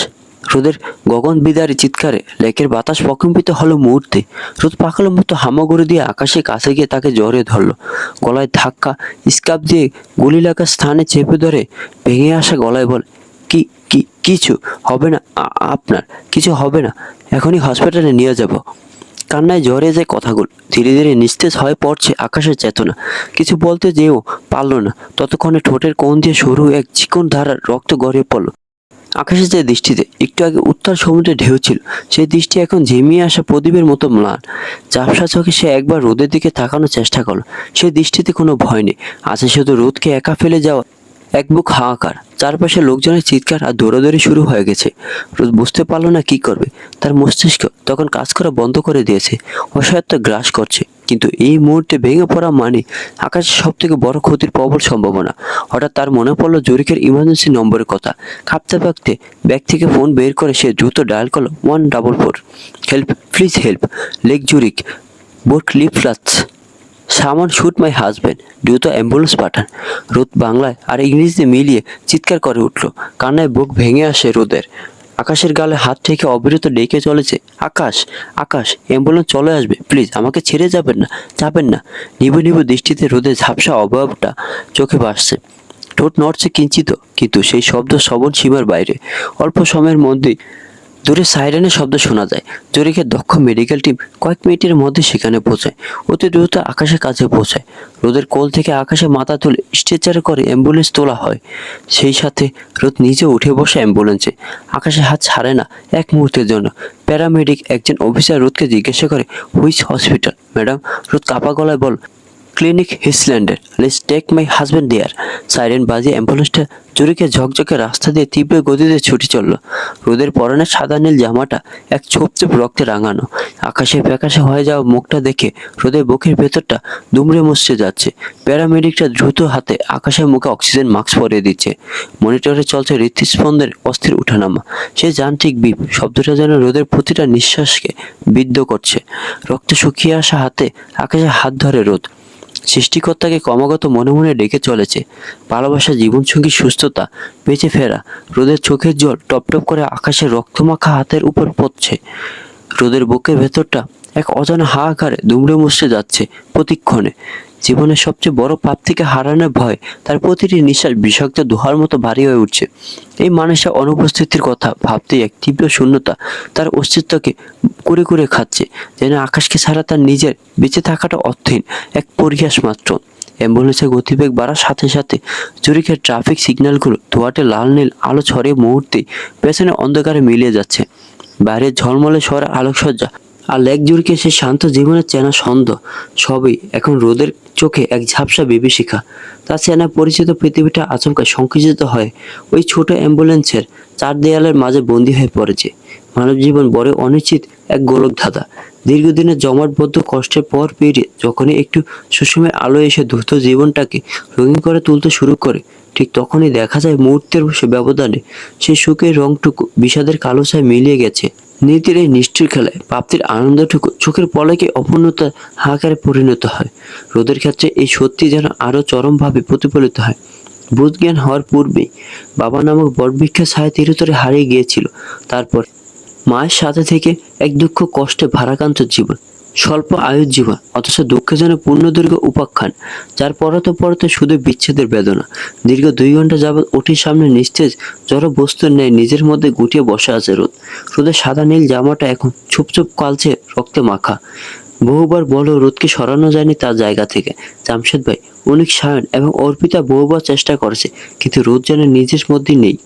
রোদের গগন বিদারী চিৎকারে লেকের বাতাস প্রকম্পিত হলো মুহূর্তে। রোদ পাকালো মতো হামাগুড়ি দিয়ে আকাশের কাছে গিয়ে তাকে জড়িয়ে ধরলো, গলায় ধাক্কা, স্কার্ফ দিয়ে গুলি লাগা স্থানে চেপে ধরে ভেঙে আসা গলায় বলে, কি কি কিছু হবে না, আপনার কিছু হবে না, এখনই হসপিটালে নিয়ে যাব। কান্নায় জড়িয়ে যায় কথাগুলো। ধীরে ধীরে নিস্তেজ হয়ে পড়ছে আকাশের চেতনা। কিছু বলতে যেও পারল না, ততক্ষণে ঠোঁটের কোণ দিয়ে সরু এক চিকন ধারার রক্ত গড়িয়ে পড়ল। আকাশের যে দৃষ্টিতে একটু আগে উত্তাল সমুদ্রে ঢেউ ছিল, সেই দৃষ্টি এখন ঝিমিয়ে আসা প্রদীপের মতো ম্লান। ঝাপসা চোখে সে একবার রোদের দিকে তাকানোর চেষ্টা করলো। সেই দৃষ্টিতে কোনো ভয় নেই, আছে শুধু রোদকে একা ফেলে যাওয়া এক বুক হাহাকার। চারপাশে লোকজনের চিৎকার আর দৌড়াদৌড়ি শুরু হয়ে গেছে। রোদ বুঝতে পারলো না কি করবে। তার মস্তিষ্ক তখন কাজ করা বন্ধ করে দিয়েছে, অসহায়ত্ব গ্রাস করছে। কিন্তু এই মুহূর্তে ভেঙে পড়া মানে আকাশের সব থেকে বড় ক্ষতির প্রবল সম্ভাবনা। হঠাৎ তার মনে পড়লো জুরিকের ইমার্জেন্সি নম্বরের কথা। কাঁপতে কাঁপতে ব্যাগ থেকে ফোন বের করে সে দ্রুত ডায়াল করলো 144। Help, please help, Lake Zurich, boat লিফ্লাটস, সামান শুট মাই হাজব্যান্ড, দ্রুত অ্যাম্বুলেন্স পাঠান। রোদ বাংলায় আর ইংরেজিতে মিলিয়ে চিৎকার করে উঠল। কান্নায় বুক ভেঙে আসে রোদের। আকাশের গালে হাত থেকে অবিরত ডেকে চলেছে, আকাশ, আকাশ, অ্যাম্বুলেন্স চলে আসবে, প্লিজ আমাকে ছেড়ে যাবেন না, যাবেন না। নিভু নিভু দৃষ্টিতে রোদের ঝাপসা অবয়বটা চোখে ভাসছে। ঠোঁট নড়ছে কিঞ্চিত, কিন্তু সেই শব্দ শ্রবণ সীমার বাইরে। অল্প সময়ের মধ্যেই দূরে সাইরেনের শব্দ শোনা যায়। জুরিখের দক্ষ মেডিকেল টিম কয়েক মিনিটের মধ্যে সেখানে পৌঁছায়। অতি দ্রুত আকাশের কাছে পৌঁছায়। রোদের কোল থেকে আকাশে মাথা তুলে স্ট্রেচারে করে অ্যাম্বুলেন্স তোলা হয়। সেই সাথে রোদ নিজে উঠে বসে অ্যাম্বুলেন্সে। আকাশে হাত ছাড়ে না এক মুহূর্তের জন্য। প্যারামেডিক একজন অফিসার রোদকে জিজ্ঞাসা করে, হুইচ হসপিটাল ম্যাডাম? রোদ কাপা গলায় বল, ক্লিনিক হিসল্যান্ডের, let's take my husband there. Siren বাজিয়ে অ্যাম্বুলেন্সটা জুরিকে ঝকঝকে রাস্তা দিয়ে তীব্র গতিতে ছুটে চলল। রোদের পরনের সাদা নীল জামাটা এক ছোপ ছোপ রক্তে রাঙানো। আকাশে ফ্যাকাশে হয়ে যাওয়া মুখটা দেখে রোদের বুকের ভেতরটা দুমড়ে মুচড়ে যাচ্ছে। প্যারামেডিকটা দ্রুত হাতে আকাশের মুখে অক্সিজেন মাস্ক পরিয়ে দিচ্ছে। মনিটরে চলছে হৃৎস্পন্দের অস্থির উঠানামা। সে যান্ত্রিক বিপ শব্দটা যেন রোদের প্রতিটা নিঃশ্বাসকে বিদ্ধ করছে। রক্তে শুকিয়ে আসা হাতে আকাশে হাত ধরে রোদ সৃষ্টিকর্তাকে ক্রমাগত মনে মনে ডেকে চলেছে। ভালোবাসা, জীবনসঙ্গী, সুস্থতা, বেঁচে ফেরা। রোদের চোখের জল টপ টপ করে আকাশের রক্তমাখা হাতের উপর পড়ছে। রোদের বুকের ভেতরটা এক অজানা হাহাকারে দুমড়ে মুচড়ে যাচ্ছে প্রতিক্ষণে। জীবনের সবচেয়ে বড় পাপ থেকে হারানোর ভয় তার প্রতিটি নিঃশ্বাস বিষাক্ত দোহার মতো ভারী হয়ে উঠছে। এই মানুষের অনুপস্থিতির কথা ভাবতেই এক তীব্র শূন্যতা তার অস্তিত্বকে কুরে কুরে খাচ্ছে, যেন আকাশকে ছাড়া তার নিজের বেঁচে থাকাটা অর্থহীন এক পরিহাস মাত্র। অ্যাম্বুলেন্সের গতিবেগ বাড়ার সাথে সাথে জুরিখের ট্রাফিক সিগন্যালগুলো ধোঁয়াটে লাল নীল আলো ছড়িয়ে মুহূর্তে পেছনে অন্ধকারে মিলিয়ে যাচ্ছে। বাইরের ঝলমলে শহরের আলোকসজ্জা আর লেক জুরিকে সে শান্ত জীবনের চেনা ছন্দ সবই এখন রোদের চোখে এক ঝাপসা বিভীষিকা। তার চেনা পরিচিত পৃথিবীটা আচমকা সংকুচিত হয় ওই ছোট অ্যাম্বুলেন্সের চার দেয়ালের মাঝে বন্দী হয়ে পড়েছে। মানব জীবন বড় অনিশ্চিত এক গোলক ধাঁধা। দীর্ঘদিনের জমাটবদ্ধ কষ্টের পর পেরিয়ে যখনই একটু সুষমের আলো এসে দ্রুত জীবনটাকে রঙিন করে তুলতে শুরু করে, ঠিক তখনই দেখা যায় মুহূর্তের ব্যবধানে সেই সুখের রংটুকু বিষাদের কালো ছায় মিলিয়ে গেছে। নীতির এই নিষ্ঠুর খেলায় প্রাপ্তির আনন্দটুকু চোখের পলকে অপূর্ণতা হাহাকারে পরিণত হয়। রোদের ক্ষেত্রে এই সত্যি যেন আরো চরমভাবে প্রতিফলিত হয়। বুধ জ্ঞান হওয়ার পূর্বেই বাবা নামক বটবৃক্ষের ছায়া চিরতরে হারিয়ে গিয়েছিল। তারপর মায়ের সাথে থেকে এক দুঃখ কষ্টে ভারাক্রান্ত জীবন, স্বল্প আয়ুর জীবন, অথচ দুঃখে যেন পূর্ণদৈর্ঘ্য উপাখ্যান, যার পরতে পরতে শুধু বিচ্ছেদের বেদনা। দীর্ঘ 2 ঘন্টা যাবৎ ওটির সামনে নিস্তেজ জড় বস্তুর ন্যায় নিজের মধ্যে গুটিয়ে বসে আছে রোদ। রোদের সাদা নীল জামাটা এখন চুপ চুপ কালচে রক্তে মাখা। বহুবার বলো রোদকে সরানো যায়নি তার জায়গা থেকে। জামশেদ ভাই, অনেক সায়ন এবং অর্পিতা বহুবার চেষ্টা করেছে, কিন্তু রোদ যেন নিজের মধ্যে নেই।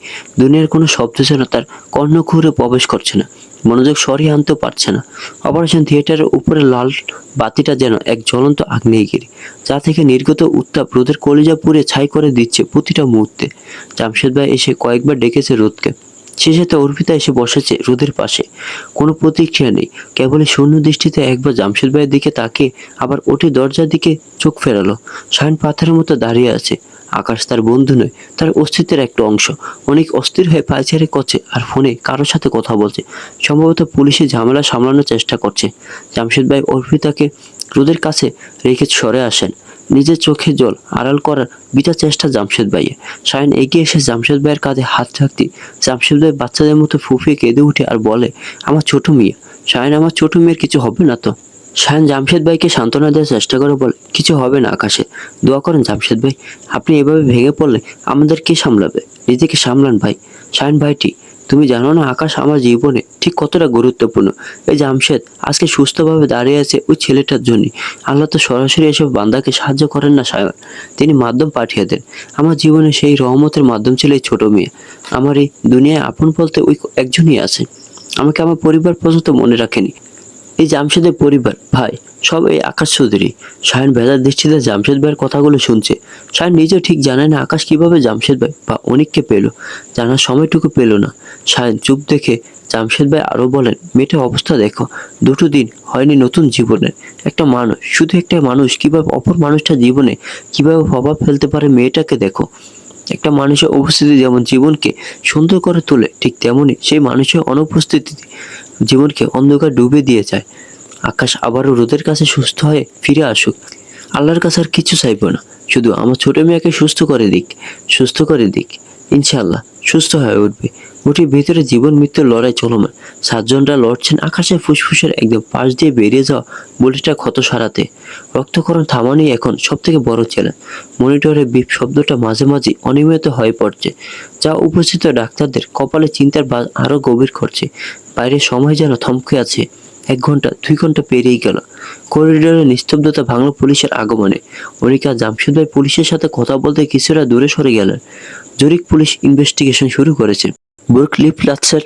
দুনিয়ার কোনো শব্দ যেন তার কর্ণকুহরে প্রবেশ করছে না, মনোযোগ সরিয়ে আনতেও পারছে না। অপারেশন থিয়েটারের উপরে লাল বাতিটা যেন এক জ্বলন্ত আগ্নেয়গিরি, যা থেকে নির্গত উত্তাপ রোদের কলিজা পুড়ে ছাই করে দিচ্ছে প্রতিটা মুহূর্তে। জামশেদ ভাই এসে কয়েকবার ডেকেছে রোদকে। সে সাথে অর্পিতা এসে বসেছে রোদের পাশে। কোনো প্রতিক্রিয়া নেই, কেবলই শূন্য দৃষ্টিতে একবার জামশেদ ভাইয়ের দিকে তাকিয়ে আবার ওটি দরজার দিকে চোখ ফেরালো। শায়ন পাথরের মতো দাঁড়িয়ে আছে। আকাশ তার বন্ধু নয়, তার অস্তিত্বের একটা অংশ। অনেক অস্থির হয়ে পায়চারি করছে আর ফোনে কারোর সাথে কথা বলছে। সম্ভবত পুলিশি ঝামেলা সামলানোর চেষ্টা করছে। জামশেদ ভাই অর্পিতাকে রোদের কাছে রেখে সরে আসেন। নিজের চোখে জল আড়াল করার বিচার চেষ্টা জামশেদ ভাইয়ের। শায়ন এগিয়ে এসে জামশেদ ভাইয়ের কাঁধে হাত রাখতে জামশেদ ভাই বাচ্চাদের মতো ফুঁপিয়ে কেঁদে উঠে আর বলে, আমার ছোট মেয়ে। শায়ন, আমার ছোট মেয়ের কিছু হবে না তো? শায়ন জামশেদ ভাইকে সান্ত্বনা দেওয়ার চেষ্টা করে বলে, কিছু হবে না আকাশে, দোয়া করেন জামশেদ ভাই। আপনি এভাবে ভেঙে পড়লে আমাদের কে সামলাবে? নিজেকে সামলান ভাই। শায়ন ভাইটি, তুমি জানো না আকাশ আমার জীবনে ঠিক কতটা গুরুত্বপূর্ণ। এই জামশেদ আজকে সুস্থভাবে দাঁড়িয়ে আছে ওই ছেলেটার জন্য। আল্লাহ তো সরাসরি এসব বান্দাকে সাহায্য করেন না শায়ন, তিনি মাধ্যম পাঠিয়ে দেন। আমার জীবনে সেই রহমতের মাধ্যম ছিল এই ছোট মেয়ে। আমার এই দুনিয়ায় আপন বলতে ওই একজনই আছে। আমাকে আমার পরিবার পর্যন্ত মনে রাখেনি। এই জামশেদের পরিবার, ভাই, সব এই আকাশ চৌধুরী। শায়ন ভেজার দৃষ্টিতে জামশেদ ভাইয়ের কথাগুলো শুনছে। শায়ন নিজেও ঠিক জানে না আকাশ কিভাবে জামশেদ ভাই বা অনিককে পেল, জানার সময়টুকু পেল না। শায়ন চুপ দেখে জামশেদ ভাই আরো বলেন, মেয়েটার অবস্থা দেখো, 2টো দিন হয়নি নতুন জীবনের। একটা মানুষ, শুধু একটা মানুষ কিভাবে অপর মানুষটার জীবনে কিভাবে প্রভাব ফেলতে পারে মেয়েটাকে দেখো। একটা মানুষের উপস্থিতি যেমন জীবনকে সুন্দর করে তোলে, ঠিক তেমনি সেই মানুষের অনুপস্থিতি জীবনকে অন্ধকার ডুবে দিয়ে যায়। আকাশ আবারও রোদের কাছে সুস্থ হয়ে ফিরে আসুক। আল্লাহর কাছে আর কিছু চাইবো না, শুধু আমার ছোট মেয়েকে সুস্থ করে দিক, সুস্থ করে দিক। ইনশাআল্লাহ সুস্থ হয়ে উঠবে। ওটির ভিতরে জীবন মৃত্যুর লড়াই চলমান। 7জনরা লড়ছেন আকাশের ফুসফুসের একদম পাশ দিয়ে বেরিয়ে যাওয়া বুলেটটা ক্ষত সারাতে। রক্তক্ষরণ থামানোই এখন সব থেকে বড় চ্যালেঞ্জ। মনিটরে বিপ শব্দটা মাঝে মাঝে অনিয়মিত হয়ে পড়ছে, যা উপস্থিত ডাক্তারদের কপালে চিন্তার বাজ আরো গভীর করছে। বাইরে সময় যেন থমকে আছে। 1 ঘন্টা 2 ঘন্টা পেরিয়ে গেল। করিডোরে নিস্তব্ধতা ভাঙল পুলিশের আগমনে। অনিকা জামশেদ ভাই পুলিশের সাথে কথা বলতে কিছুটা দূরে সরে গেলেন। জুরিক পুলিশ ইনভেস্টিগেশন শুরু করেছে। বুর্কলি প্লাৎসের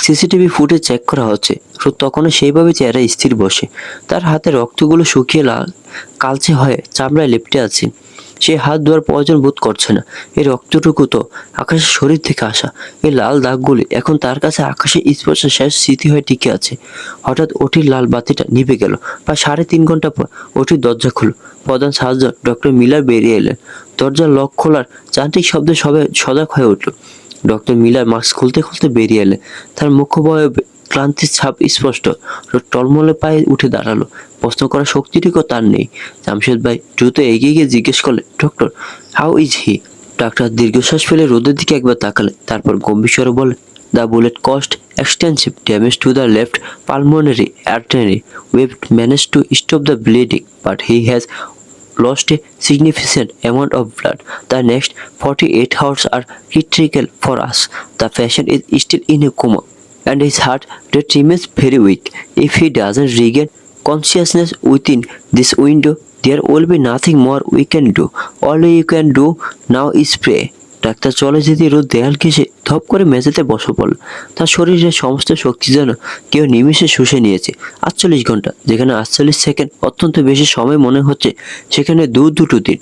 সিসিটিভি ফুটেজ চেক করা হচ্ছে। রোদ তখনও সেইভাবে চেহারা স্থির বসে, তার হাতে রক্তগুলো শুকিয়ে লাল কালচে হয়ে চামড়ায় লেপ্টে আছে। সে হাত ধোয়ার প্রয়োজন বোধ করছে না। এই রক্তটুকু তো আকাশের শরীর থেকে আসা। এই লাল দাগগুলি এখন তার কাছে আকাশের স্পর্শে শেষ স্মৃতি হয়ে টিকে আছে। হঠাৎ ওটির লাল বাতিটা নিভে গেল। প্রায় 3.5 ঘন্টা পর ওটির দরজা খুলল। প্রধান সার্জন ডক্টর মিলার বেরিয়ে এলেন। দরজার লক খোলার যান্ত্রিক শব্দে সবাই সজাগ হয়ে উঠল। ডক্টর মিলার মাস্ক খুলতে খুলতে বেরিয়ে এলেন। তার মুখবয়বে ক্লান্তির ছাপ স্পষ্ট। টলমলে পায়ে উঠে দাঁড়ালো। প্রশ্ন করার শক্তিটুকু তার নেই। জামশেদ ভাই দ্রুত এগিয়ে গিয়ে জিজ্ঞেস করলেন, doctor, how is he? Doctor দীর্ঘশ্বাস ফেলে রোদের দিকে একবার তাকালেন, তারপর গম্ভীর স্বরে বলে, the bullet cost extensive damage to the left pulmonary artery. We've managed to stop the bleeding, but he has lost a significant amount of blood. The next 48 hours are critical for us. The patient is still in a coma and his heart rate remains very weak. If he doesn't regain consciousness within this window, there will be nothing more we can do. All you can do now is pray. Doctor চলে যেতে রোদ দেয়াল ঘেঁষে ধপ করে মেঝেতে বসে পড়ল। তার শরীরের সমস্ত শক্তি যেন কেউ নিমিষে শুষে নিয়েছে। 48 ঘন্টা, যেখানে 48 সেকেন্ড অত্যন্ত বেশি সময় মনে হচ্ছে, সেখানে দুটো দিন।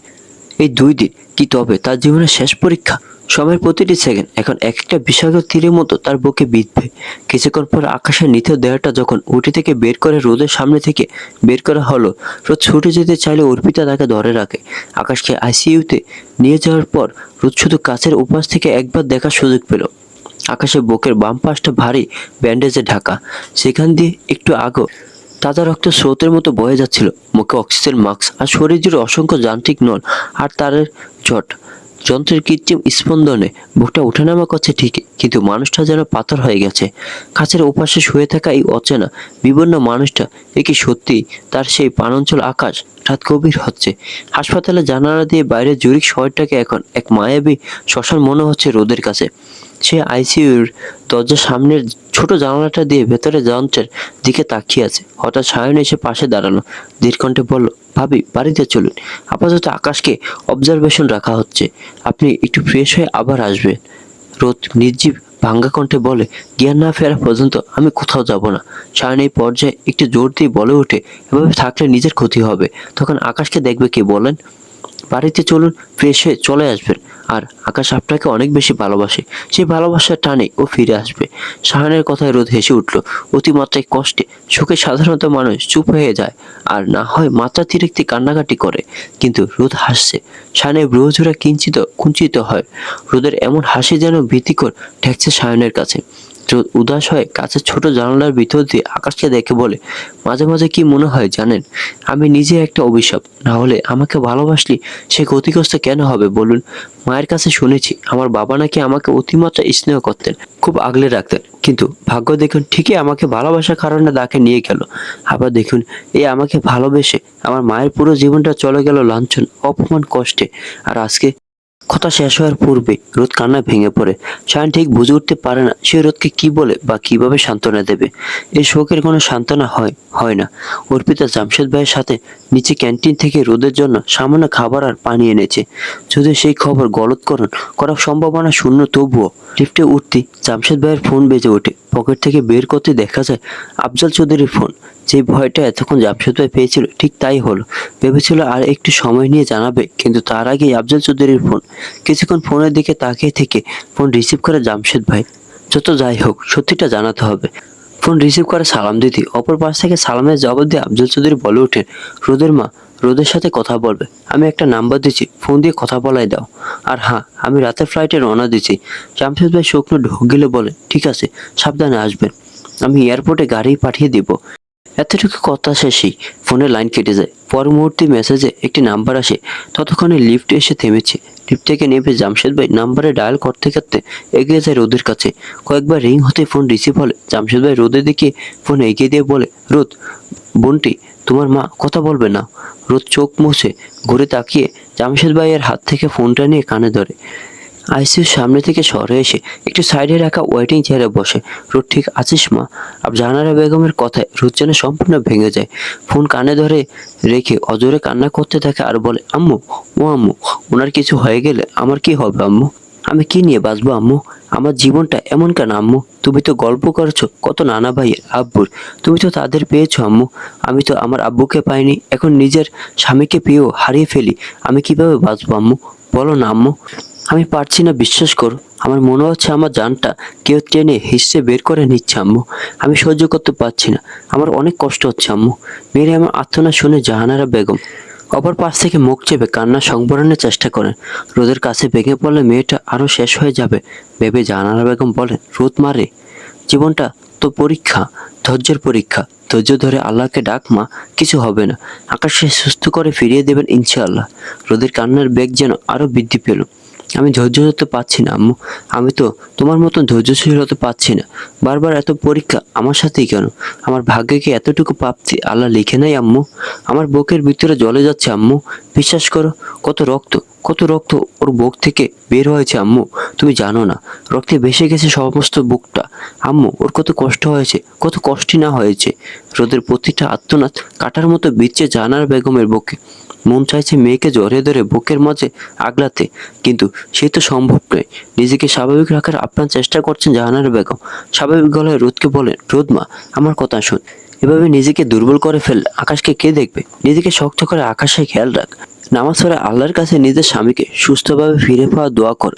এই 2 দিন কি তবে তার জীবনের শেষ পরীক্ষা? সময়ের প্রতিটি সেকেন্ড এখন এক একটা বিষাক্ত তীরের মতো তার বুকে বিঁধবে। কিছুক্ষণ পর আকাশের নিথর দেহটা যখন উঠি থেকে বের করে রোদের সামনে থেকে বের করা হলো, রোদ ছুটে যেতে চাইলে অর্পিতা তাকে ধরে রাখে। আকাশকে আইসিইউতে নিয়ে যাওয়ার পর রোদ শুধু কাছের উপাস থেকে একবার দেখার সুযোগ পেল। আকাশের বুকের বাম পাশটা ভারী ব্যান্ডেজে ঢাকা, সেখান দিয়ে একটু আগেও তাজা রক্ত স্রোতের মতো বয়ে যাচ্ছিল। মুখে অক্সিজেন মাস্ক আর শরীর জুড়ে অসংখ্য যান্ত্রিক নল আর তারের জট। যন্ত্রের কৃত্রিম স্পন্দনে বুকটা ওঠানামা করছে ঠিকই, কিন্তু মানুষটা যেন পাথর হয়ে গেছে। কাছের ওপাশে শুয়ে থাকা এই অচেনা বিবর্ণ মানুষটা, এ কি সত্যি তার সেই প্রাণাঞ্চল আকাশ? রাত গভীর হচ্ছে। হাসপাতালে জানালা দিয়ে বাইরে জুরিক শহরটাকে এখন এক মায়াবী শ্মশান মনে হচ্ছে রোদের কাছে। সে আইসিইউর দরজার সামনের ছোট জানালাটা দিয়ে ভেতরে যন্ত্রের দিকে তাকিয়ে আছে। হঠাৎ সায়ন এসে পাশে দাঁড়ালো, দীর্ঘণ্ঠে বলল, ভাবি বাড়িতে চলুন, আপাতত আকাশকে অবজারভেশন রাখা হচ্ছে, আপনি একটু ফ্রেশ হয়ে আবার আসবেন। রোদ নির্জীব ভাঙ্গা কণ্ঠে বলে, জ্ঞান না ফেরা পর্যন্ত আমি কোথাও যাব না। সায়ন এই পর্যায়ে একটু জোর দিয়ে বলে ওঠে, এভাবে থাকলে নিজের ক্ষতি হবে, তখন আকাশকে দেখবে কে বলেন? বাড়িতে চলুন, ফ্রেশ হয়ে চলে আসবেন, আর আকাশ আপনাকে অনেক বেশি ভালোবাসে। সেই ভালোবাসার টানে ও ফিরে আসবে। শাহানের কথায় রোদ হেসে উঠল। অতিমাত্রায় কষ্টে শোকে সাধারণত মানুষ চুপ হয়ে যায়, আর না হয় মাত্রাতিরিক্ত কান্নাকাটি করে, কিন্তু রোদ হাসছে। শাহানের ভ্রুজোড়া কিঞ্চিত কুঞ্চিত হয়। রোদের এমন হাসি যেন ভীতিকর ঠেকছে শাহানের কাছে। রোদ উদাস হয়ে কাছের ছোট জানালার ভিতর দিয়ে আকাশকে দেখে বলে, মাঝে মাঝে কি মনে হয় জানেন, আমি নিজে একটা অভিশাপ। না হলে আমাকে ভালোবাসলি সে ক্ষতিগ্রস্ত কেন হবে বলুন? মায়ের কাছে শুনেছি আমার বাবা নাকি আমাকে অতিমাত্রা স্নেহ করতেন, খুব আগলে রাখতেন, কিন্তু ভাগ্য দেখুন ঠিকই আমাকে ভালোবাসার কারণে তাকে নিয়ে গেল। আবার দেখুন এই আমাকে ভালোবেসে আমার মায়ের পুরো জীবনটা চলে গেল লাঞ্ছন, অপমান, কষ্টে। আর আজকে কথা শেষ হওয়ার পূর্বে রোদ কান্নায় ভেঙে পড়ে। শায়ান ঠিক বুঝে উঠতে পারে না সে রোদকে কি বলে বা কিভাবে সান্ত্বনা দেবে। এই শোকের কোনো সান্ত্বনা হয় না। অর্পিতা জামশেদ ভাইয়ের সাথে নিচে ক্যান্টিন থেকে রোদের জন্য সামান্য খাবার আর পানি এনেছে। যদিও সেই খবর গলৎকরণ করার সম্ভাবনা শূন্য, তবুও লিফটে উঠতেই জামশেদ ভাইয়ের ফোন বেজে ওঠে। পকেট থেকে বের করতে দেখা যায় আফজাল চৌধুরীর ফোন। যে ভয়টা এতক্ষণ জামশেদ ভাই পেয়েছিল ঠিক তাই হলো। ভেবেছিল আর একটু সময় নিয়ে জানাবে, কিন্তু তার আগেই আফজাল চৌধুরীর ফোন। কিছুক্ষণ ফোনের দিকে তাকিয়ে থেকে ফোন রিসিভ করে জামশেদ ভাই। যত যাই হোক সত্যিটা জানাতে হবে। ফোন রিসিভ করে সালাম দিতে অপর পাশ থেকে সালামের জবাব দিয়ে আফজাল চৌধুরী বলে ওঠেন, রোদের মা রোদের সাথে কথা বলবে। আমি একটা নাম্বার দিচ্ছি, ফোন দিয়ে কথা বলাই দাও। আর হ্যাঁ, আমি রাতের ফ্লাইটে রওনা দিচ্ছি। জামশেদ ভাই শুকনো ঢোক গিলে বলে, ঠিক আছে, সাবধানে আসবেন। আমি এয়ারপোর্টে গাড়ি পাঠিয়ে দিব। এতটুকু কথা শেষেই ফোনের লাইন কেটে যায়। পর মুহূর্তে মেসেজে একটি নাম্বার আসে। ততক্ষণে লিফট এসে থেমেছে। লিফট থেকে নেমে জামশেদ ভাই নাম্বারে ডায়াল করতে করতে এগিয়ে যায় রোদের কাছে। কয়েকবার রিং হতে ফোন রিসিভ হলে জামশেদ ভাই রোদের দিকে ফোন এগিয়ে দিয়ে বলে, রোদ বোনটি, তোমার মা কথা বলবে না। রোদ চোখ মুছে ঘুরে তাকিয়ে জামশেদ ভাইয়ের হাত থেকে ফোনটা নিয়ে কানে ধরে। আইসিইউর সামনে থেকে সরে এসে একটু সাইডে রাখা ওয়েটিং চেয়ারে বসে। রোদ, ঠিক আছিস মা? জাহানারা বেগমের কথায় রোদ যেন সম্পূর্ণ ভেঙে যায়। ফোন কানে ধরে রেখে অজোরে কান্না করতে থাকে আর বলে, আম্মু, ও আম্মু, ওনার কিছু হয়ে গেলে আমার কি হবে আম্মু? আমি কি নিয়ে বাঁচবো আম্মু? আমার জীবনটা এমন কেন আম্মু? তুমি তো গল্প করছো কত নানা ভাইয়ের, আব্বুর, তুমি তো তাদের পেয়েছো আম্মু। আমি তো আমার আব্বুকে পাইনি। এখন নিজের স্বামীকে পেয়েও হারিয়ে ফেলি। আমি কিভাবে বাঁচবো আম্মু? বলো না আম্মু। আমি পারছি না, বিশ্বাস করো। আমার মনে হচ্ছে আমার জানটা কেউ টেনে হিসেবে বের করে নিচ্ছে আম্মু। আমি সহ্য করতে পারছি না। আমার অনেক কষ্ট হচ্ছে আম্মু। মেরে আমার আর্তনাদ শুনে জাহানারা বেগম অপর পাশ থেকে মুখ চেপে কান্না সংবরণের চেষ্টা করেন। রোদের কাছে ভেঙে পড়লে মেয়েটা আরো শেষ হয়ে যাবে ভেবে জাহানারা বেগম বলেন, রোদ মারে, জীবনটা তো পরীক্ষা, ধৈর্যের পরীক্ষা। ধৈর্য ধরে আল্লাহকে ডাক মা, কিছু হবে না। আকাশে সুস্থ করে ফিরিয়ে দেবেন ইনশাআল্লাহ। রোদের কান্নার বেগ যেন আরো বৃদ্ধি পেল। আমি ধৈর্য ধরতে পারছি না আম্মু। আমি তো তোমার মতন ধৈর্যশীল হতে পারছি না। বারবার এত পরীক্ষা আমার সাথেই কেন? আমার ভাগ্যে কি এতটুকু প্রাপ্তি আল্লাহ লিখে নাই আম্মু? আমার বুকের ভিতরে জ্বলে যাচ্ছে আম্মু। বিশ্বাস করো, কত রক্ত ওর বুক থেকে বের হয়েছে আম্মু। তুমি জানো না, রক্তে ভেসে গেছে সমস্ত বুকটা। আম্মু, ওর কত কষ্ট হয়েছে, কত কষ্টই না হয়েছে। রোদের প্রতিটা আর্তনাদ কাটার মতো বিচ্ছে জাহানারা বেগমের বুকে। মন চাইছে মেয়েকে জড়িয়ে ধরে বুকের মাঝে আগলাতে, কিন্তু সে তো সম্ভব নয়। নিজেকে স্বাভাবিক রাখার আপ্রাণ চেষ্টা করছেন জাহানারা বেগম। স্বাভাবিক গলায় রোদকে বলেন, রোদ মা, আমার কথা শোন। এভাবে নিজেকে দুর্বল করে ফেললে আকাশকে কে দেখবে? নিজেকে শক্ত করে আকাশে খেয়াল রাখ। নামাজ পড়ে আল্লাহর কাছে নিজের স্বামীকে সুস্থভাবে ফিরে পাওয়া দোয়া কর।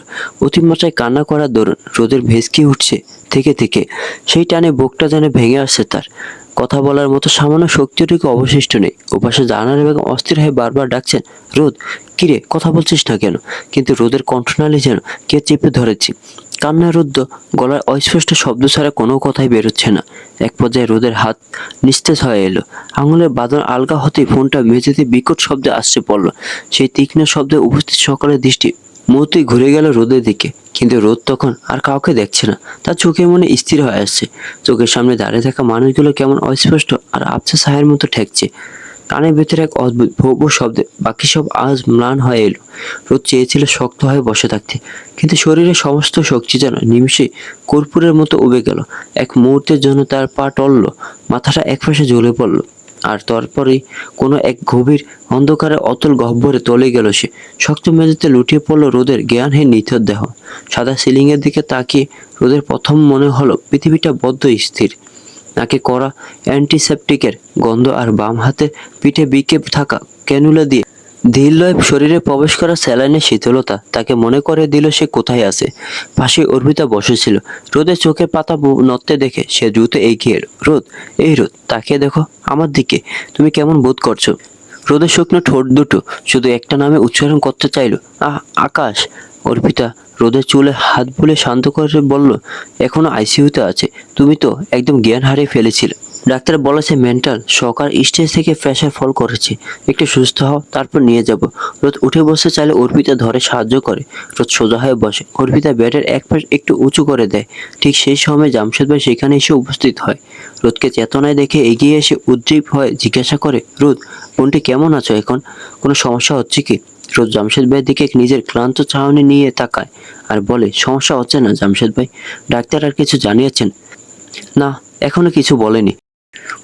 অতিমাত্রায় কান্না করার দরুন রোদের ভেসকি উঠছে থেকে থেকে। সেই টানে বুকটা যেন ভেঙে আসছে তার। কথা বলার মতো সামান্য শক্তিটুকু অবশিষ্ট নেই। ওপাশে জাহানারা বেগম অস্থির হয়ে বারবার ডাকছেন, রোদ, কিরে কথা বলছিস না কেন? কিন্তু রোদের কণ্ঠনালী যেন কে চেপে ধরেছে। কান্নার রুদ্ধ গলার অস্পষ্ট শব্দ ছাড়া কোনো কথাই বেরোচ্ছে না। এক পর্যায়ে রোদের হাত নিস্তেজ হয়ে এলো। আঙুলের বাঁধন আলগা হতেই ফোনটা মেঝেতে বিকট শব্দে আসছে পড়ল। সেই তীক্ষ্ণ শব্দে উপস্থিত সকলের দৃষ্টি মুহূর্তেই ঘুরে গেল রোদের দিকে। কিন্তু রোদ তখন আর কাউকে দেখছে না। তার চোখে মনে স্থির হয়ে আসছে। চোখের সামনে দাঁড়িয়ে থাকা মানুষগুলো কেমন অস্পষ্ট আর আবছা ছায়ার মতো ঠেকছে। কানের ভেতরে এক অদ্ভুত ভৌ ভৌ শব্দে বাকি সব আজ ম্লান হয়ে এলো। রোদ চেয়েছিল শক্ত হয়ে বসে থাকতে, কিন্তু শরীরের সমস্ত শক্তি যেন নিমিষে কর্পূরের মতো উবে গেল। এক মুহূর্তের জন্য তার পা টলল, মাথাটা একপাশে ঝুলে পড়ল। আর তারপরেই কোনো এক গভীর অন্ধকারে অতল গহ্বরে তলে গেল সে। শক্ত মেঝেতে লুটিয়ে পড়ল রোদের জ্ঞানহীন নিথর দেহ। সাদা সিলিং এর দিকে তাকিয়ে রোদের প্রথম মনে হলো পৃথিবীটা বদ্ধ স্থির। নাকে করা অ্যান্টিসেপটিকের গন্ধ আর বাম হাতের পিঠে বিকে থাকা ক্যানুলা দিয়ে ধীরলয়ে শরীরে প্রবেশ করা স্যালাইনের শীতলতা তাকে মনে করে দিল সে কোথায় আছে। পাশে অর্পিতা বসেছিল। রোদের চোখের পাতা নড়তে দেখে সে দ্রুত এগিয়ে এলো। রোদ, এই রোদ, তাকিয়ে দেখো আমার দিকে। তুমি কেমন বোধ করছো? রোদের শুকনো ঠোঁট দুটো শুধু একটা নামে উচ্চারণ করতে চাইল, আকাশ। অর্পিতা রোদের চুলে হাত বুলিয়ে শান্ত করে বলল, এখনো আইসিইউতে আছে। তুমি তো একদম জ্ঞান হারিয়ে ফেলেছিলে। ডাক্তার বলেছে মেন্টাল শক আর স্টেজ থেকে প্রেশার ফল করেছে। একটু সুস্থ হও, তারপর নিয়ে যাব। রোদ উঠে বসতে চাইলে অর্পিতা ধরে সাহায্য করে। রোদ সোজা হয়ে বসে। অর্পিতা বেডের এক পাশ একটু উঁচু করে দেয়। ঠিক সেই সময় জামশেদ ভাই সেখানে এসে উপস্থিত হয়। রোদকে চেতনায় দেখে এগিয়ে এসে উদ্গ্রীব হয়ে জিজ্ঞাসা করে, রোদ, বোনটি কেমন আছো এখন? কোনো সমস্যা হচ্ছে কি? রোদ জামশেদ ভাইয়ের দিকে নিজের ক্লান্ত চাহনি নিয়ে তাকায় আর বলে, সমস্যা হচ্ছে না জামশেদ ভাই। ডাক্তার আর কিছু জানিয়েছেন? না, এখনো কিছু বলেনি।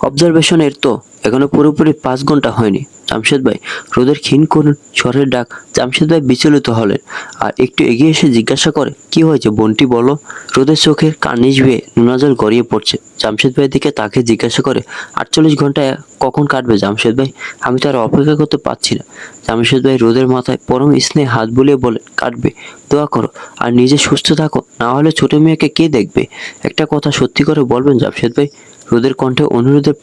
অবজারভেশনের তো এখনো পুরোপুরি 5 ঘন্টা হয়নি। জামশেদ ভাই, রোদের ক্ষীণ করুন স্বরের ডাক। জামশেদ ভাই বিচলিত হলেন আর একটু এগিয়ে এসে জিজ্ঞাসা করে, কি হয়েছে বোনটি বলো? রোদের চোখের কার্নিশ বেয়ে নোনাজল গড়িয়ে পড়ছে। জামশেদ ভাইয়ের দিকে তাকে জিজ্ঞাসা করে, 48 ঘন্টা কখন কাটবে জামশেদ ভাই? আমি তো আর অপেক্ষা করতে পারছি না। জামশেদ ভাই রোদের মাথায় পরম স্নেহে হাত বুলিয়ে বলেন, কাটবে, দোয়া করো আর নিজে সুস্থ থাকো, না হলে ছোট মেয়েকে কে দেখবে? একটা কথা সত্যি করে বলবেন জামশেদ ভাই? রোদের কণ্ঠে অনুরোধের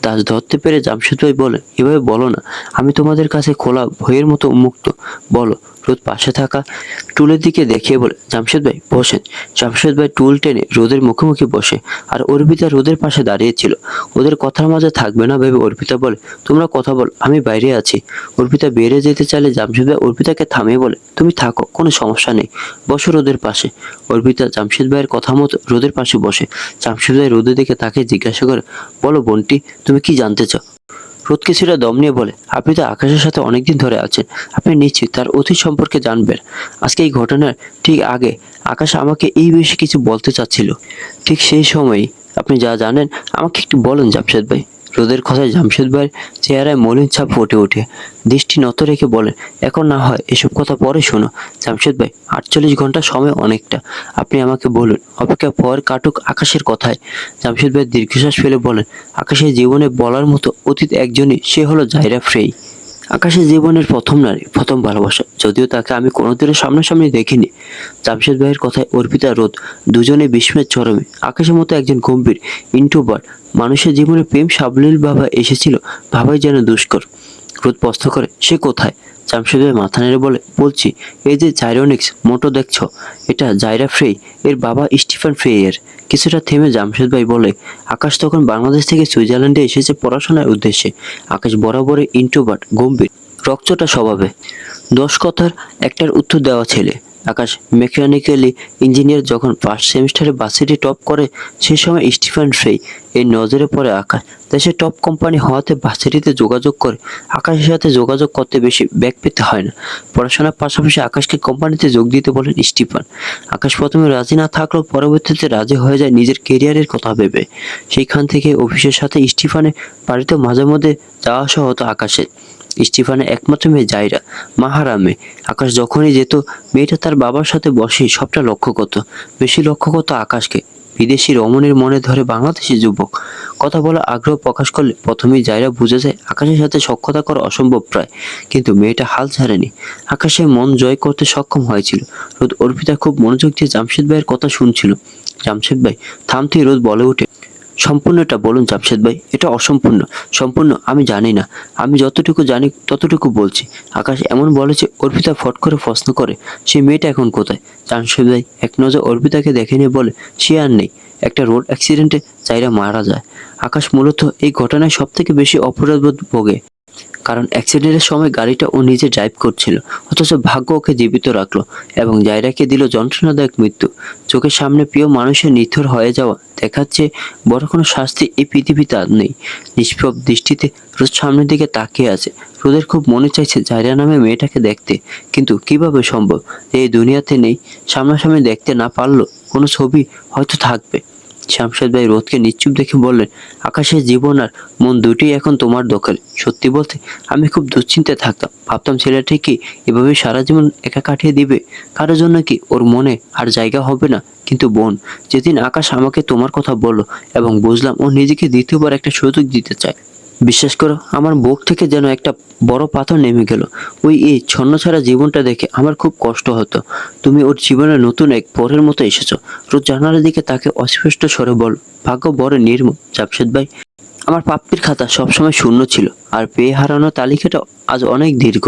দাজ ধরতে পেরে জামশেদ ভাই বলেন, এভাবে বলো না, আমি তোমাদের কাছে খোলা বইয়ের মতো উন্মুক্ত, বলো। রোদ পাশে থাকা টুলের দিকে দেখিয়ে বলে, জামশেদ ভাই বসেন। জামশেদ ভাই টুল টেনে রোদের মুখোমুখি বসে আর অর্পিতা রোদের পাশে দাঁড়িয়েছিল। ওদের কথার মাঝে থাকবে না ভেবে অর্পিতা বলে, তোমরা কথা বল, আমি বাইরে আছি। অর্পিতা বেরিয়ে যেতে চাইলে জামশেদ ভাই অর্পিতাকে থামিয়ে বলে, তুমি থাকো, কোনো সমস্যা নেই, বসো রোদের পাশে। অর্পিতা জামশেদ ভাইয়ের কথা মতো রোদের পাশে বসে। জামশেদ ভাই রোদের দিকে তাকে জিজ্ঞাসা করে, বলো বোনটি, তুমি কি জানতে চাও? রোদ কিছুটা দম নিয়ে বলে, আপনি তো আকাশের সাথে অনেকদিন ধরে আছেন, আপনি নিশ্চিত তার অতীত সম্পর্কে জানবেন? আজকে এই ঘটনার ঠিক আগে আকাশ আমাকে এই বিষয়ে কিছু বলতে চাচ্ছিল। ঠিক সেই সময়ই আপনি যা জানেন আমাকে একটু বলেন জামশেদ ভাই। রোদের কথায় জামশেদ ভাইয়ের চেহারায় মলিন ছাপ ফুটে ওঠে। দৃষ্টি নত রেখে বলেন, এখন না হয় এসব কথা পরে শোনো জামশেদ ভাই, 48 ঘন্টা সময় অনেকটা। আপনি আমাকে বলুন, অপেক্ষা পর কাটুক আকাশের কথায়। জামশেদ ভাই দীর্ঘশ্বাস ফেলে বলেন, আকাশের জীবনে বলার মতো অতীত একজনই, সে হলো জাইরা ফ্রেই। আকাশের জীবনের প্রথম নারী, প্রথম ভালোবাসা, যদিও তাকে আমি কোনোদিনও সামনাসামনি দেখিনি। জামশেদ ভাইয়ের কথায় অর্পিতা রোদ দুজনে বিস্ময়ের চরমে। আকাশের মতো একজন গম্ভীর ইন্ট্রোভার্ট মানুষের জীবনে প্রেম সাবলীলভাবে এসেছিল, ভাবাই যেন দুষ্কর। রোদ প্রশ্ন করে, সে কোথায়? জামশেদ ভাই মাথা নেড়ে বলে, বলছি, এই যে জাইরোনিক্স মোটো দেখছো, এটা জাইরা ফ্রেই, এর বাবা স্টিফেন ফ্রেইয়ের। কিছুটা থেমে জামশেদ ভাই বলে, আকাশ তখন বাংলাদেশ থেকে সুইজারল্যান্ডে এসেছে পড়াশোনার উদ্দেশ্যে। আকাশ বরাবরই ইন্ট্রোভার্ট, গম্ভীর, রকচটা স্বভাবে। 10 কথার একটার উত্তর দেওয়া ছেলে। আকাশ মেকানিক্যালি ইঞ্জিনিয়ার যখন ফার্স্ট সেমিস্টারে ভার্সিটি টপ করে, সে সময় স্টিফেন ফ্রেই এর নজরে পড়ে আকাশ। দেশের টপ কোম্পানি হওয়াতে ভার্সিটিতে যোগাযোগ করে। আকাশের সাথে যোগাযোগ করতে বেশি ব্যাগ পেতে হয় না। পড়াশোনার পাশাপাশি আকাশকে কোম্পানিতে যোগ দিতে বলেন স্টিফেন। আকাশ প্রথমে রাজি না থাকলেও পরবর্তীতে রাজি হয়ে যায় নিজের কেরিয়ারের কথা ভেবে। সেইখান থেকে অফিসের সাথে স্টিফেনের বাড়িতে মাঝে মধ্যে যাওয়া আসা হতো আকাশের। স্টিফানের একমাত্র মেয়ে জাইরা, মাহারা মেয়ে। আকাশ যখনই যেত, মেয়েটা তার বাবার সাথে বসে সবটা লক্ষ্য করত। বেশি লক্ষ্য করতো আকাশকে। বিদেশি রমণীর মনে ধরে বাংলাদেশি যুবক। কথা বলা আগ্রহ প্রকাশ করলে প্রথমেই জাইরা বুঝে যায় আকাশের সাথে সখ্যতা করা অসম্ভব প্রায়। কিন্তু মেয়েটা হাল ছাড়েনি। আকাশের মন জয় করতে সক্ষম হয়েছিল। রোদ অর্পিতা খুব মনোযোগ দিয়ে জামশেদ ভাইয়ের কথা শুনছিল। জামশেদ ভাই থামতেই রোদ বলে ওঠে, সম্পূর্ণটা বলুন জামশেদ ভাই, এটা অসম্পূর্ণ। সম্পূর্ণ আমি জানি না, আমি যতটুকু জানি ততটুকু বলছি। আকাশ এমন বলেছে। অর্পিতা ফট করে প্রশ্ন করে, সেই মেয়েটা এখন কোথায়? জামশেদ ভাই এক নজর অর্পিতাকে দেখে নিয়ে বলে, সে আর নেই, একটা রোড অ্যাক্সিডেন্টে জাইরা মারা যায়। আকাশ মূলত এই ঘটনায় সব থেকে বেশি অপরাধবোধ ভোগে, কারণ অ্যাক্সিডেন্টের সময় গাড়িটা ও নিজে ড্রাইভ করছিল, অথচ ভাগ্য ওকে জীবিত রাখলো এবং জাইরাকে দিল যন্ত্রণাদায়ক মৃত্যু। চোখের সামনে প্রিয় মানুষের নিথর হয়ে যাওয়া দেখাচ্ছে বড় কোনো শাস্তি এই পৃথিবীতে আর নেই। নিষ্প্রভ দৃষ্টিতে রোদ সামনের দিকে তাকিয়ে আছে। রোদের খুব মনে চাইছে জাইরা নামে মেয়েটাকে দেখতে, কিন্তু কিভাবে সম্ভব? এই দুনিয়াতে নেই, সামনাসামনি দেখতে না পারলেও কোনো ছবি হয়তো থাকবে। শামশেদ ভাই রোদকে নিশ্চুপ দেখে বললেন, আকাশের জীবন আর মন দুটোই এখন তোমার দখলে। সত্যি বলতে আমি খুব দুশ্চিন্তায় থাকতাম, ভাবতাম ছেলেটা কি এভাবে সারা জীবন একা কাটিয়ে দিবে? কারোর জন্য কি ওর মনে আর জায়গা হবে না? কিন্তু বোন, যেদিন আকাশ আমাকে তোমার কথা বলল এবং বুঝলাম ও নিজেকে দ্বিতীয়বার একটা সুযোগ দিতে চায়, বিশ্বাস করো, আমার বুক থেকে যেন একটা বড় পাথর নেমে গেল। এই ছন্নছাড়া জীবনটা দেখে আমার খুব কষ্ট হতো। তুমি ওর জীবনে নতুন এক পরের মতো এসেছো। রোজ জানালার দিকে তাকে অস্পষ্ট স্বরে বল, ভাগ্য বড় নির্মম জামশেদ ভাই। আমার প্রাপ্তির খাতা সবসময় শূন্য ছিল, আর পেয়ে হারানোর তালিকাটা আজ অনেক দীর্ঘ।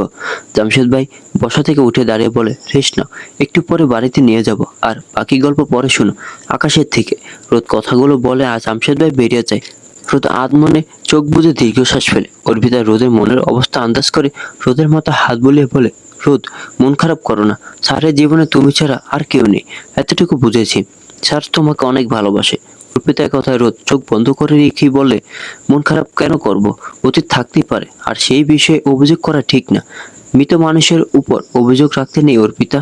জামশেদ ভাই বসা থেকে উঠে দাঁড়িয়ে বলে, রেস্ট নাও, একটু পরে বাড়িতে নিয়ে যাব, আর বাকি গল্প পরে শোনো আকাশের থেকে। রোদ কথাগুলো বলে আর জামশেদ ভাই বেরিয়ে যায়। রোদ আধমনে চোখ বুজে দীর্ঘশ্বাস ফেলে। অর্পিতা রোদের মনের অবস্থা আন্দাজ করে রোদের মাথা হাত বুলিয়ে বলে, রোদ, মন খারাপ করো না। স্যারের জীবনে তুমি ছাড়া আর কেউ নেই, এতটুকু বুঝেছি। স্যার তোমাকে অনেক ভালোবাসে। অর্পিতার কথায় রোদ চোখ বন্ধ করে রেখেই বলে, মন খারাপ কেন করব? অতীত থাকতেই পারে, আর সেই বিষয়ে অভিযোগ করা ঠিক না। মৃত মানুষের উপর অভিযোগ রাখতে নেই অর্পিতা।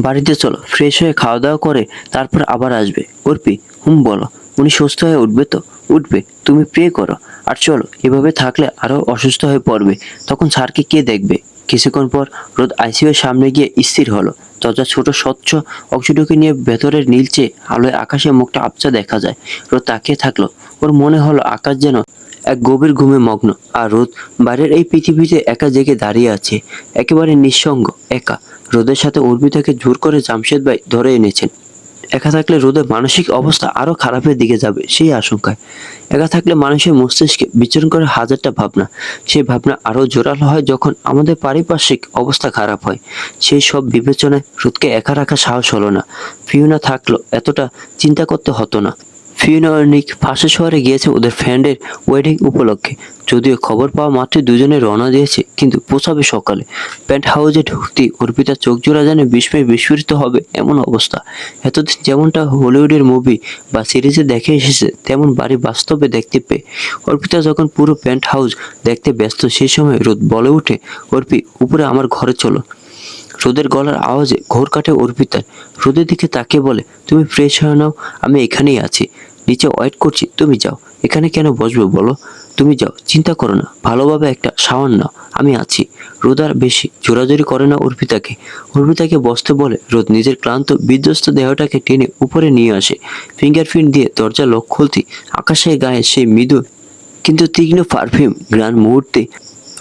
বাড়িতে চলো, ফ্রেশ হয়ে খাওয়া দাওয়া করে তারপর আবার আসবে। অর্পি, বলো, উনি সুস্থ হয়ে উঠবে তো? উঠবে, তুমি প্রে করো। আর চলো, এভাবে থাকলে আরো অসুস্থ হয়ে পড়বে, তখন স্যারকে কে দেখবে? কিছুক্ষণ পর রোদ আইসিইউর সামনে গিয়ে স্থির হলো। দরজা ছোট স্বচ্ছ অংশটুকু নিয়ে ভেতরের নীলচে আলোয় আকাশে মুখটা আবছা দেখা যায়। রোদ তাকিয়ে থাকলো। ওর মনে হলো আকাশ যেন এক গভীর ঘুমে মগ্ন, আর রোদ বাইরের এই পৃথিবীতে একা জেগে দাঁড়িয়ে আছে, একেবারে নিঃসঙ্গ, একা। রোদের সাথে অর্পিতাকে জোর করে জামশেদ ভাই ধরে এনেছেন। একা থাকলে রোদের মানসিক অবস্থা আরো খারাপের দিকে যাবে সেই আশঙ্কায়। একা থাকলে মানুষের মস্তিষ্কে বিচরণ করে হাজারটা ভাবনা। সেই ভাবনা আরো জোরালো হয় যখন আমাদের পারিপার্শ্বিক অবস্থা খারাপ হয়। সেই সব বিবেচনায় রোদকে একা রাখা সাহস হলো না। ফিওনা থাকলো এতটা চিন্তা করতে হতো না। ফিওনা আর নিক পাশের শহরে গিয়েছে ওদের ফ্রেন্ডের ওয়েডিং উপলক্ষে। যদিও খবর পাওয়া মাত্রই দুজনে রওনা দিয়েছে, কিন্তু পৌঁছাবে সকালে। পেন্ট হাউসে ঢুকতেই অর্পিতা চোখ জোড়া যেন বিস্ময়ে বিস্ফোরিত হবে এমন অবস্থা। এতদিন যেমনটা হলিউডের মুভি বা সিরিজে দেখে এসেছে, তেমন বাড়ি বাস্তবে দেখতে পেয়ে অর্পিতা যখন পুরো পেন্ট হাউস দেখতে ব্যস্ত, সেই সময় রোদ বলে উঠে, অর্পি, উপরে আমার ঘরে চলো। রোদের গলার আওয়াজে ঘোর কাটে অর্পিতার। রোদের দিকে তাকিয়ে বলে, তুমি ফ্রেশ হয়ে নাও, আমি এখানেই আছি, নিচে ওয়েট করছি, তুমি যাও। এখানে কেন বসবে বলো? তুমি যাও, চিন্তা করো না, ভালোভাবে একটা শাওয়ার নাও, আমি আছি। রোদ আর বেশি জোরাজোরি করে না অর্পিতাকে। অর্পিতাকে বসতে বলে রোদ নিজের ক্লান্ত বিধ্বস্ত দেহটাকে টেনে উপরে নিয়ে আসে। ফিঙ্গারপ্রিন্ট দিয়ে দরজা লক খুলতে আকাশের গায়ে সেই মৃদু কিন্তু তীক্ষ্ণ পারফিউম গ্রান মুহূর্তে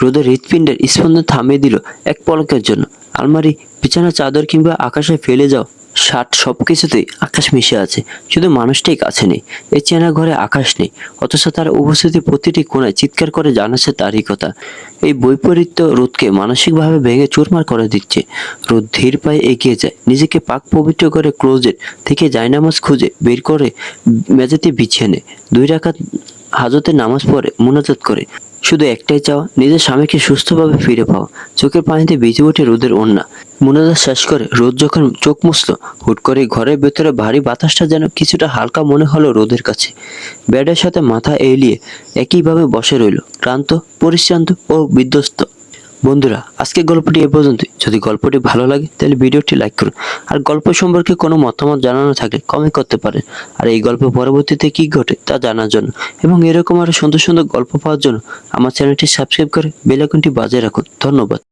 রোদের হৃৎপিণ্ডের স্পন্দন থামিয়ে দিল এক পলকের জন্য। আলমারি, বিছানা চাদর কিংবা আকাশে ফেলে যাও শার্ট, সবকিছুতেই আকাশ মিশে আছে, শুধু মানুষটাই কাছে নেই। এই চেনা ঘরে আকাশ নেই, অথচ তার উপস্থিতি প্রতিটি কোণায় চিৎকার করে জানাচ্ছে তারই কথা। এই বৈপরীত্য রোদকে মানসিকভাবে ভেঙে চুরমার করে দিচ্ছে। রোদ ধীর পায়ে এগিয়ে যায়, নিজেকে পাক পবিত্র করে ক্লোজেট থেকে জায়নামাজ খুঁজে বের করে মেঝেতে বিছিয়ে নেয়। 2 রাকাত হাজতে নামাজ পড়ে মুনাজাত করে। শুধু একটাই চাওয়া, নিজের স্বামীকে সুস্থভাবে ফিরে পাওয়া। চোখের পানিতে ভিজে ওঠে রোদের ওড়না। মুনাজাত শেষ করে রোদ যখন চোখ মুছল, হুট করে ঘরের ভেতরে ভারী বাতাসটা যেন কিছুটা হালকা মনে হলো রোদের কাছে। বেডের সাথে মাথা এলিয়ে একইভাবে বসে রইল, ক্লান্ত, পরিশ্রান্ত ও বিধ্বস্ত। বন্ধুরা, আজকের গল্পটি এ পর্যন্তই। যদি গল্পটি ভালো লাগে তাহলে ভিডিওটি লাইক করুন, আর গল্প সম্পর্কে কোনো মতামত জানানো থাকলে কমেন্ট করতে পারেন। আর এই গল্প পরবর্তীতে কি ঘটে তা জানার জন্য এবং এরকম আরো সুন্দর সুন্দর গল্প পাওয়ার জন্য আমার চ্যানেলটি সাবস্ক্রাইব করে বেল আইকনটি বাজিয়ে রাখুন। ধন্যবাদ।